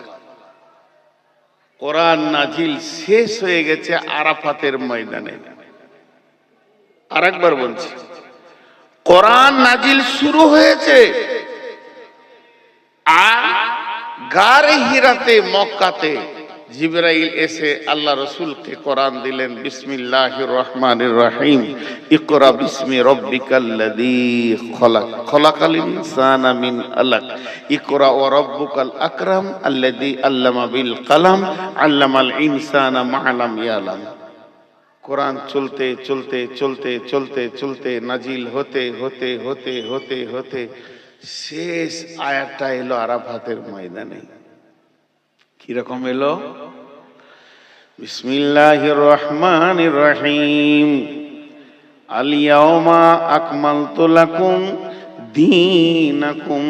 কোরআন নাজিল শেষ হয়ে গেছে আরাফাতের ময়দানে। আরেকবার বলছি, কোরআন নাজিল শুরু হয়েছে আর গারে হিরাতে মক্কাতে জিবরাইল এসে আল্লাহ রসুলকে কোরআন দিলেন। বিসমিল্লাহির রহমানির রহিম, ইকরা বিসমি রব্বিকাল্লাযী খলাক, খলাকাল ইনসানা মিন আলাক, ইকরা ওয়া রাব্বুকাল আকরাম আল্লাযী আল্লামা বিল কলম আল্লামাল ইনসানা মা লাম ইয়ালাম। কোরআন চলতে চলতে চলতে চলতে চলতে নাজিল হতে হতে হতে হতে হতে শেষ আয়াতটা এলো আরাফাতের ময়দানে। কিরকম এলো? বিসমিল্লাহির রহমানির রহিম, আল ইয়াউমা আকমালতু লাকুম দীনাকুম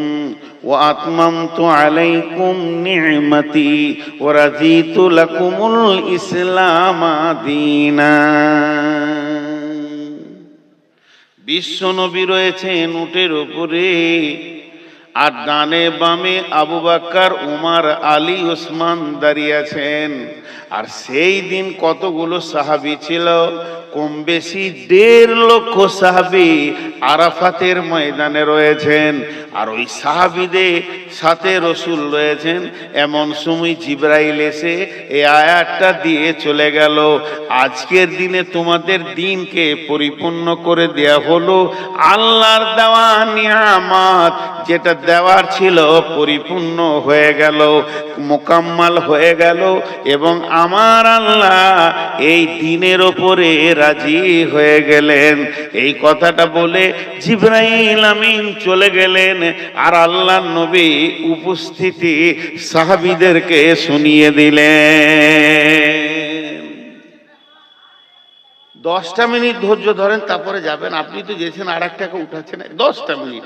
ওয়া আতমামতু আলাইকুম নি'মাতি ওয়া রাদিতু লাকুমুল ইসলামা দীনা। বিশ্ব নবী রয়েছেন উটের উপরে, আর ডানে বামে আবু বকর, উমর, আলী, ওসমান দাঁড়িয়ে আছেন। আর সেই দিন কতগুলো সাহাবী ছিল? কম বেশি 1.5 লক্ষ সাহাবী আরাফাতের ময়দানে রয়েছেন। আর ওই সাহাবীদের সাথে রসুল রয়েছেন। এমন সময় জিবরাইল এসে এই আয়াতটা দিয়ে চলে গেল, আজকের দিনে তোমাদের দিনকে পরিপূর্ণ করে দেয়া হলো। আল্লাহর দেওয়া নিয়ামত যেটা দেওয়ার ছিল পরিপূর্ণ হয়ে গেল, মোকাম্মাল হয়ে গেল, এবং আমার আল্লাহ এই দিনের ওপরে রাজি হয়ে গেলেন। এই কথাটা বলে জিবরাইল আমিন চলে গেলেন, আর আল্লাহর নবী উপস্থিতি সাহাবীদেরকে শুনিয়ে দিলেন। 10টা মিনিট ধৈর্য ধরেন, তারপরে যাবেন। আপনি তো গেছেন আর একটাকে উঠাচ্ছেন। 10টা মিনিট,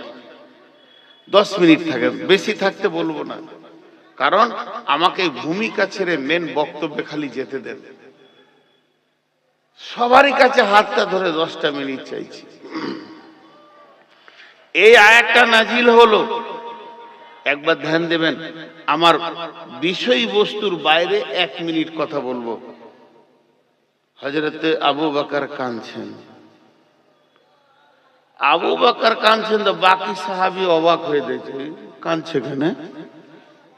10 মিনিট থাকে, বেশি থাকতে বলবো না, কারণ আমাকে ভূমিকা ছেড়ে মেন বক্তব্যে খালি যেতে দেন। সবারই কাছে হাতটা ধরে 10টা মিনিট চাইছি। এই আয়াতটা নাজিল হলো, একবার ধ্যান দেবেন। আমার বিষয়বস্তুর বাইরে 1 মিনিট কথা বলবো। হযরতে আবু বকর কাঁদছেন, আবু বকর কাঁদছেন তো বাকি সাহাবী অবাক হয়ে দেখছে, কাঁদছে কেন?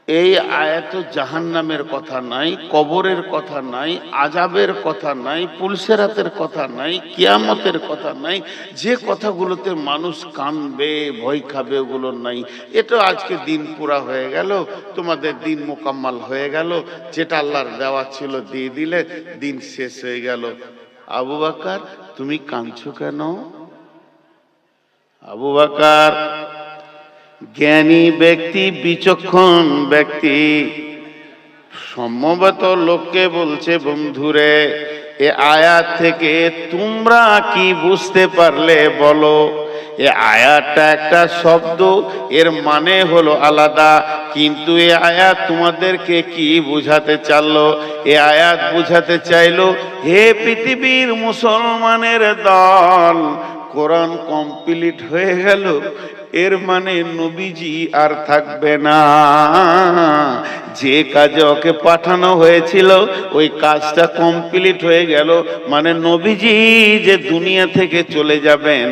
এই আয়াতে জাহান্নামের কথা নাই, কবরের কথা নাই, আজাবের কথা নাই, পুলসেরাতের কথা নাই, কিয়ামতের কথা নাই। যে কথাগুলোতে মানুষ কানবে, ভয় খাবে, ওগুলো নাই। এটা আজকে দিন পুরা হয়ে গেল, তোমাদের দিন মোকাম্মাল হয়ে গেল, যেটা আল্লাহর দেওয়া ছিল দিয়ে দিলে, দিন শেষ হয়ে গেল। আবু বকর, তুমি কাঁদছো কেন? আবু বকর জ্ঞানী ব্যক্তি, বিচক্ষণ ব্যক্তি, সম্ভবত লোককে বলছে, বন্ধুরে এ আয়াত থেকে তোমরা কি বুঝতে পারলে বলো? এ আয়াতটা একটা শব্দ, এর মানে হলো আলাদা, কিন্তু এ আয়াত তোমাদেরকে কি বুঝাতে চাইলো? এ আয়াত বুঝাতে চাইলো, হে পৃথিবীর মুসলমানের দল, কোরআন কমপ্লিট হয়ে গেল, এর মানে নবীজি আর থাকবে না। যে কাজে ওকে পাঠানো হয়েছিল ওই কাজটা কমপ্লিট হয়ে গেল, মানে নবীজি যে দুনিয়া থেকে চলে যাবেন,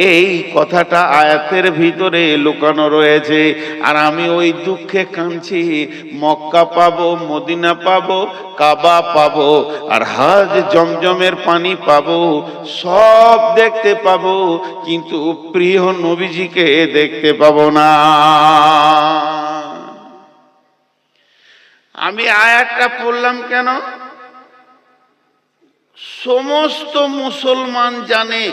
এই কথাটা আয়াতের ভিতরে লুকানো রয়েছে। আর আমি ওই দুঃখে কাঁদছি, মক্কা পাবো, মদিনা পাবো, কাবা পাবো, আর হজ জমজমের পানি পাবো, সব দেখতে পাবো, কিন্তু প্রিয় নবীজিকে দেখতে পাবো না। আমি আয়াতটা পড়লাম কেন? সমস্ত মুসলমান জানে,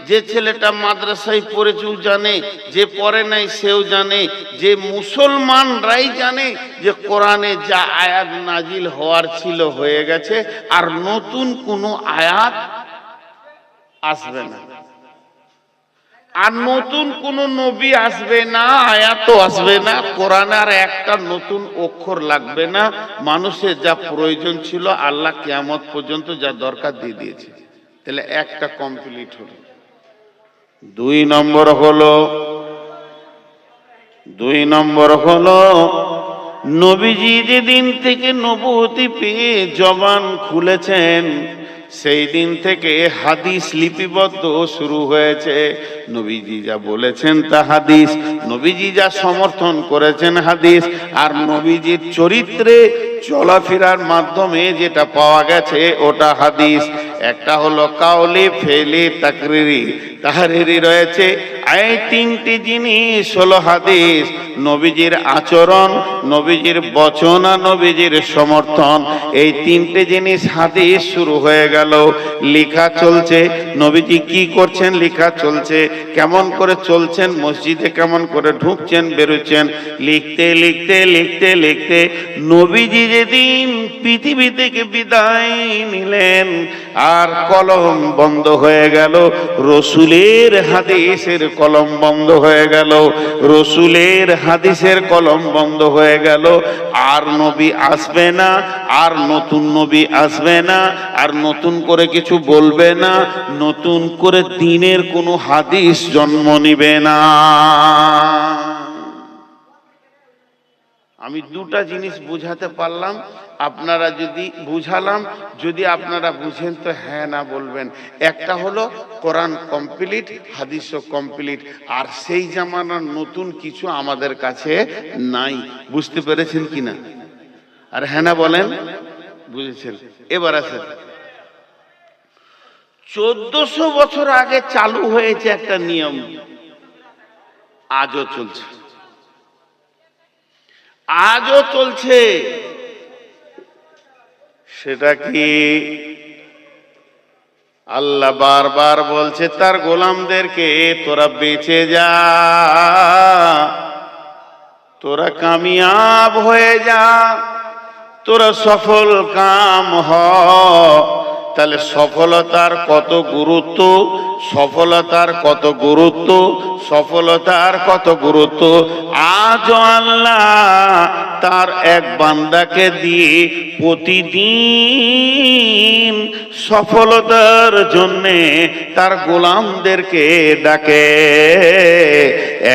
যে ছেলেটা মাদ্রাসায় পড়েছেও জানে, যে পড়ে নাই সেও জানে, যে মুসলমানরাই জানে যে কোরআনে যা আয়াত নাজিল হওয়ার ছিল হয়ে গেছে, আর নতুন কোনো আয়াত আসবে না, আর নতুন কোন নবী আসবে না, আয়াতও আসবে না, কোরআনে আর একটা নতুন অক্ষর লাগবে না। মানুষের যা প্রয়োজন ছিল আল্লাহ কিয়ামত পর্যন্ত যা দরকার দিয়ে দিয়েছে। তাহলে একটা কমপ্লিট হলো। দুই নম্বর হলো নবীজি যেদিন থেকে নবুয়তি পেয়ে জবান খুলেছেন, সেই দিন থেকে হাদিস লিপিবদ্ধ শুরু হয়েছে। নবীজি যা বলেছেন তা হাদিস, নবীজি যা সমর্থন করেছেন হাদিস, আর নবীজির চরিত্রে চলাফেরার মাধ্যমে যেটা পাওয়া গেছে ওটা হাদিস। একটা হলো কাউলি, ফেলি, তাহরিরি রয়েছে। এই তিনটি জিনিস হলো হাদিস। নবীজির আচরণ, নবীজির বচন আর নবীজির সমর্থন, এই তিনটে জিনিস হাদিস শুরু হয়ে গেল। লেখা চলছে, নবীজি কি করছেন লেখা চলছে, কেমন করে চলছেন, মসজিদে কেমন করে ঢুকছেন বেরোচ্ছেন, লিখতে লিখতে লিখতে লিখতে নবীজি যেদিন পৃথিবী থেকে বিদায় নিলেন আর কলম বন্ধ হয়ে গেল, রসুলের হাদিসের কলম বন্ধ হয়ে গেল, রসুলের হাদিসের কলম বন্ধ হয়ে গেল। আর নবী আসবে না, আর নতুন নবী আসবে না, আর নতুন করে কিছু বলবে না, নতুন করে দ্বীনের কোনো হাদিস জন্ম নিবে না। আমি দুটা জিনিস বুঝাতে পারলাম, আপনারা যদি বুঝালাম, যদি আপনারা বুঝেন তো হ্যাঁ না বলবেন। একটা হলো কোরআন কমপ্লিট, হাদিসও কমপ্লিট, আর সেই জামানার নতুন কিছু আমাদের কাছে নাই। বুঝতে পেরেছেন কিনা? আর হ্যাঁ না বলেন, বুঝেছেন? এবার আসেন, 1400 বছর আগে চালু হয়েছে একটা নিয়ম, আজও চলছে, আজও চলছে। সেটা কি? আল্লাহ বারবার বলছে তার গোলামদেরকে, তোরা বেঁচে যা, তোরা কামিয়াব হয়ে যা, তোরা সফল কাম হ। তাহলে সফলতার কত গুরুত্ব, সফলতার কত গুরুত্ব, সফলতার কত গুরুত্ব। আজ আল্লাহ তার এক বান্দাকে দিয়ে প্রতিদিন সফলতার জন্যে তার গোলামদেরকে ডাকে।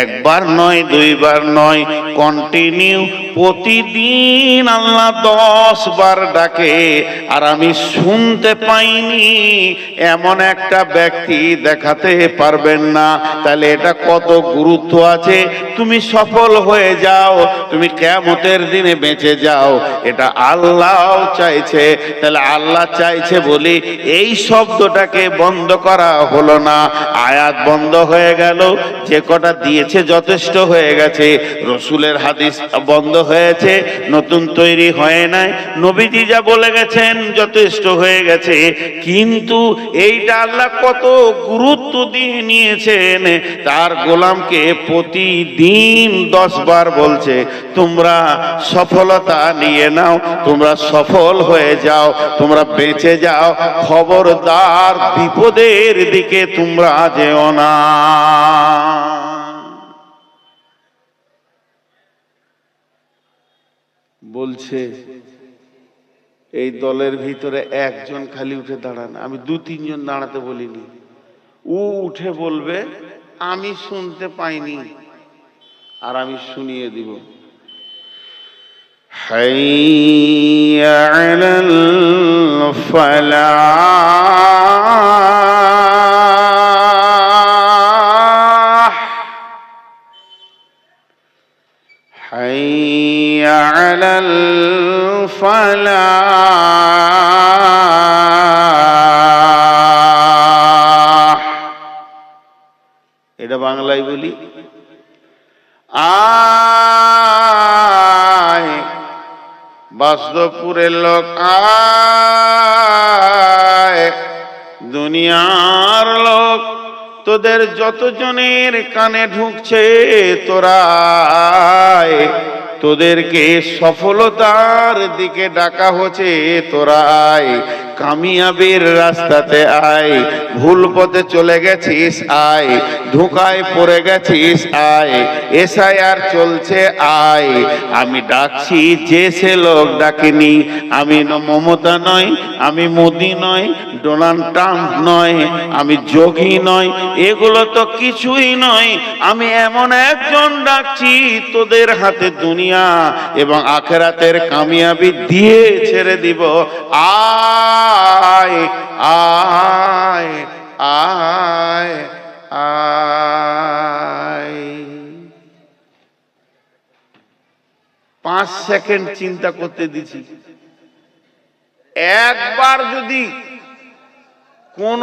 একবার নয় দুইবার নয়, কন্টিনিউ প্রতিদিন আল্লাহ 10 বার ডাকে, আর আমি শুনতে পাইনি এমন একটা ব্যক্তি দেখাতে পারবেন না। তাহলে এটা কত গুরুত্ব আছে। তুমি সফল হয়ে যাও, তুমি কিয়ামতের দিনে বেঁচে যাও, এটা আল্লাহ চাইছে। তাহলে আল্লাহ চাইছে বলি এই শব্দটাকে বন্ধ করা হলো না, আয়াত বন্ধ হয়ে গেল, যে কটা দিয়েছে যথেষ্ট হয়ে গেছে। রসুলের হাদিস বন্ধ হয়েছে, নতুন তৈরি হয় নাই। নবীজি যা বলে গেছেন যথেষ্ট হয়ে গেছে। কিন্তু এইটা আল্লাহ কত গুরুত্ব দিয়ে নিয়েছেন, তার গোলামকে প্রতিদিন 10 বার বলছে তোমরা সফলতা নিয়ে নাও, তোমরা সফল হয়ে যাও, তোমরা বেঁচে যাও, খবরদার বিপদের দিকে তোমরা যেও না। বলছে এই দলের ভিতরে একজন খালি উঠে দাঁড়ান, আমি 2-3 জন দাঁড়াতে বলিনি। ও উঠে বলবে আমি শুনতে পাইনি, আর আমি শুনিয়ে দিব। হাইয়া আলাল ফালাহ, হাইয়া আলাল ফালাহ। এটা বাংলায় বলি, আয় বাসদপুরের লোক আয়, দুনিয়ার লোক তোদের যতজনের কানে ঢুকছে তোরা আয়, তোদেরকে সফলতার দিকে ডাকা হচ্ছে, তোরা আয় কামিয়াবির রাস্তাতে আয়, ভুল পথে চলে গেছিস আয়, ধোঁকায় পড়ে গেছিস আয়, এসআইআর চলছে আয়। আমি ডাকছি যে সে লোক ডাকেনি, আমি মমতা নয়, আমি মোদি নয়, ডোনাল্ড ট্রাম্প নয়, আমি যোগী নয়, এগুলো তো কিছুই নয়। আমি এমন একজন ডাকছি তোদের হাতে দুনিয়া এবং আখেরাতের কামিয়াবি দিয়ে ছেড়ে দিব। আয় আয় আয় আয়। 5 সেকেন্ড চিন্তা করতে দিছি। একবার যদি কোন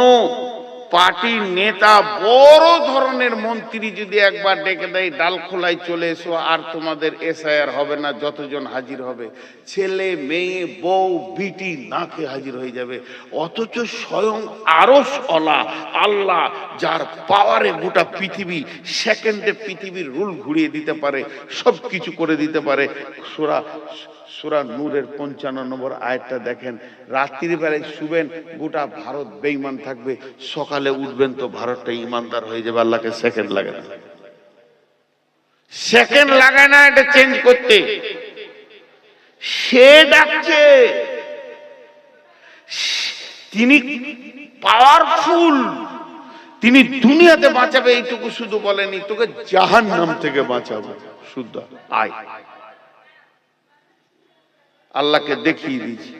পার্টির নেতা, বড় ধরনের মন্ত্রী যদি একবার ডেকে দেয় ডালখোলায় চলে এসো, আর তোমাদের এসআইআর হবে না, যতজন হাজির হবে ছেলে মেয়ে বউ বিটি নাকে হাজির হয়ে যাবে। অথচ স্বয়ং আরশ ওয়ালা আল্লাহ, যার পাওয়ারে গোটা পৃথিবী সেকেন্ডে পৃথিবীর রুল ঘুরিয়ে দিতে পারে, সব কিছু করে দিতে পারে। সূরা নূরের 55 নম্বর আয়াতটা দেখেন। রাত্রির বেলায় শুবেন, গোটা ভারত বেঈমান থাকবে, সকালে উঠবেন তো ভারতটা ইমানদার হয়ে যাবে। আল্লাহকে সেকেন্ড লাগে না, সেকেন্ড লাগায় না এটা চেঞ্জ করতে। সে ডাকছে, তিনি পাওয়ারফুল, তিনি দুনিয়াতে বাঁচাবে এইটুকু শুধু বলেনি, তোকে জাহান্নাম থেকে বাঁচাবো, শুদ্ধ আয়। আল্লাহকে দেখিয়ে দিয়েছি,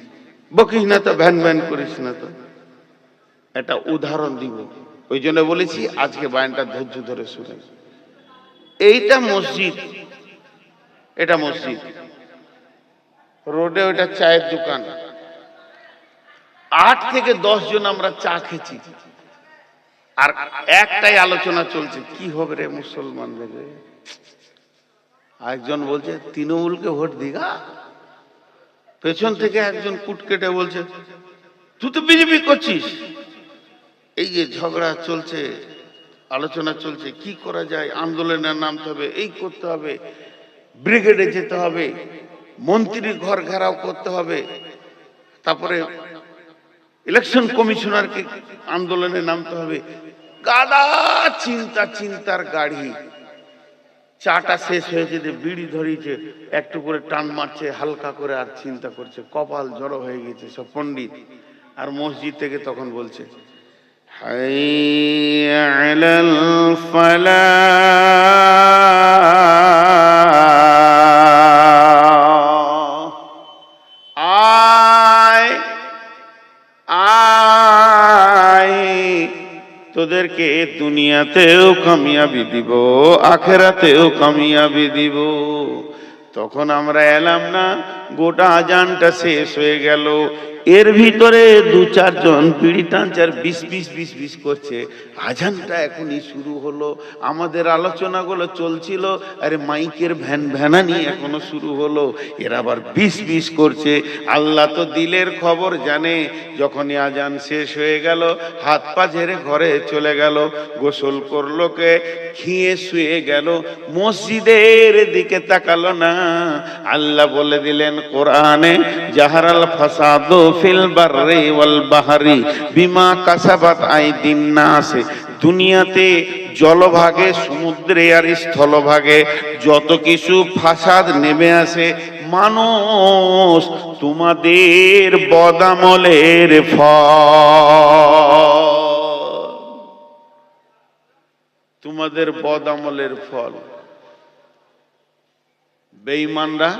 বকিস না তো, ভ্যান ভ্যান করিস না তো। একটা উদাহরণ দিব, ওই জন্য বলেছি আজকে বয়ানটা ধৈর্য ধরে শুনেন। এইটা মসজিদ, এটা মসজিদ, রোডে ওইটা চায়ের দোকান। 8 থেকে 10 জন আমরা চা খেয়েছি, আর একটাই আলোচনা চলছে, কি হবে রে মুসলমানদের। একজন বলছে তৃণমূলকে ভোট দিগা, পেছন থেকে একজন কুট কেটে বলছে তুই তো বিজেপি করছিস। এই যে ঝগড়া চলছে, আলোচনা চলছে, কি করা যায়, আন্দোলনে নামতে হবে, এই করতে হবে, ব্রিগেডে যেতে হবে, মন্ত্রীর ঘর ঘেরাও করতে হবে, তারপরে ইলেকশন কমিশনারকে আন্দোলনে নামতে হবে। গাদা চিন্তা, চিন্তার গাড়ি। চাটা শেষ হয়েছে, যে বিড়ি ধরিয়েছে, একটু করে টান মারছে হালকা করে, আর চিন্তা করছে, কপাল জড়ো হয়ে গেছে সব পণ্ডিত। আর মসজিদ থেকে তখন বলছে حي على الفلاح আয় আয় তোদেরকে দুনিয়াতেও কামিয়াবি দিব আখিরাতেও কামিয়াবি দিব। তখন আমরা এলাম না, গোটা আজানটা শেষ হয়ে গেল, এর ভিতরে দু চারজন বিড়ি টানছে আর বিশ বিশ বিশ বিশ করছে। আজানটা এখনই শুরু হলো, আমাদের আলোচনাগুলো চলছিল, আরে মাইকের ভ্যান ভ্যানানি এখনো শুরু হলো, এরা আবার বিশ বিশ করছে। আল্লাহ তো দিলের খবর জানে। যখনই আজান শেষ হয়ে গেল, হাত পা ঝেড়ে ঘরে চলে গেল, গোসল করলো, কে খেয়ে শুয়ে গেল, মসজিদের দিকে তাকালো না। আল্লাহ বলে দিলেন কোরআনে, জাহারাল ফাসাদু ফিল বাররি ওয়াল বাহরি বিমা কাসাবাত আইদিন নাস। দুনিয়াতে জলভাগে, সমুদ্রে আর স্থলভাগে যত কিছু ফাসাদ নেমে আসে, মানুষ তোমাদের বদামলের ফল, তোমাদের বদামলের ফল। বেঈমানরা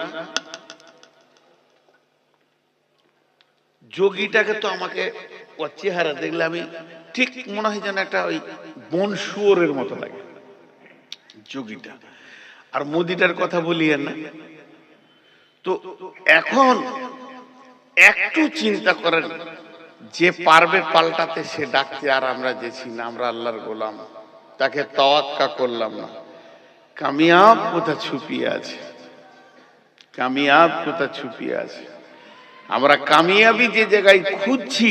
যোগীটাকে তো আমাকে ওর চেহারা দেখলে আমি ঠিক মনে হয় যেন একটা ওই বন শুয়োরের মতো লাগে যোগীটা। আর মোদিটার কথা বলিয়েন না তো। এখন একটু চিন্তা করেন, যে পারবে পাল্টাতে সে ডাকছে, আর আমরা যেছি না, আমরা আল্লাহর গোলাম, তাকে তাওয়াক্কা করলাম না। কামিয়াব কোথা ছুপিয়ে আছে, কামিয়াব কোথা ছুপিয়ে আছে। আমরা কামিয়াবি যে জায়গায় খুঁজছি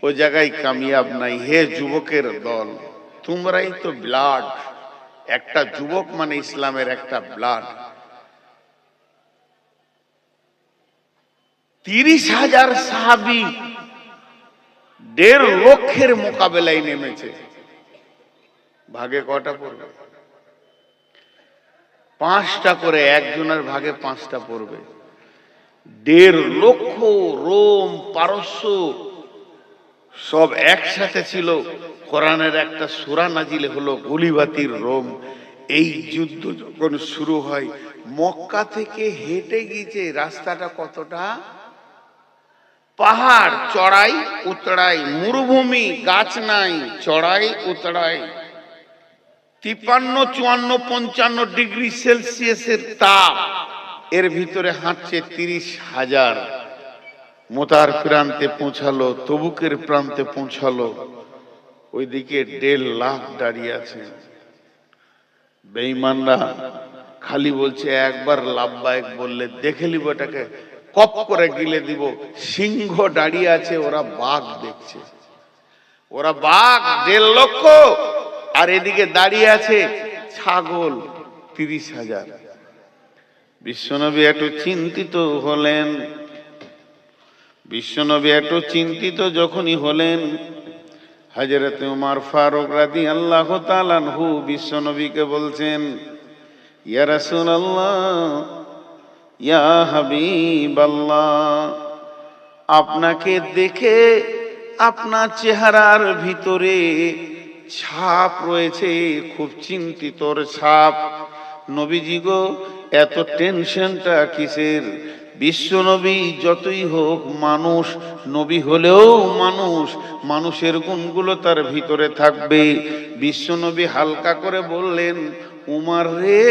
ওই জায়গায় কামিয়াব নাই। হে যুবকের দল, তোমরাই তো ব্লাড, একটা যুবক মানে ইসলামের একটা ব্লাড। 30,000 সাহাবী 1.5 লক্ষের মোকাবেলায় নেমেছে, ভাগে কটা পড়বে? 5টা করে, একজনের ভাগে 5টা পড়বে। 1.5 লক্ষ রোম পারস্য সব একসাথে ছিল। কোরআনের একটা সূরা নাজিল হলো গলিবাতির রোম। এই যুদ্ধ যখন শুরু হয়, মক্কা থেকে হেঁটে গিয়েছে, রাস্তাটা কতটা পাহাড়, চড়াই উতরাই, মরুভূমি, গাছ নাই, চড়াই উতরাই, 53, 54, 55 ডিগ্রি সেলসিয়াসের তাপ। এর ভিতরে হাঁটছে 30,000। মোতার প্রান্তে পৌঁছালো, তবুকের প্রান্তে পৌঁছালো, ওইদিকে 1.5 লাখ দাঁড়িয়ে আছে। বেঈমানরা খালি বলছে একবার লাব্বাইক বললে দেখে নিব, এটাকে কপ করে গিলে দিব। সিংহ দাঁড়িয়ে আছে, ওরা বাঘ দেখছে, ওরা বাঘ 1.5 লক্ষ, আর এদিকে দাঁড়িয়ে আছে ছাগল 30,000। বিশ্বনবী একটু চিন্তিত হলেন। বিশ্বনবী একটু চিন্তিত যখনই হলেন, হযরত ওমর ফারুক রাদিয়াল্লাহু তাআলা আনহু বিশ্বনবীকে বলছেন, ইয়া রাসূলুল্লাহ, ইয়া হাবিবাল্লাহ, আপনাকে দেখে আপনার চেহারার ভিতরে ছাপ রয়েছে, খুব চিন্তিতর ছাপ। নবীজি গো, এত টেনশনটা কিসের? বিশ্বনবী যতই হোক মানুষ, নবী হলেও মানুষ, মানুষের গুণগুলো তার ভিতরে থাকবে। বিশ্বনবী হালকা করে বললেন, উমর রে,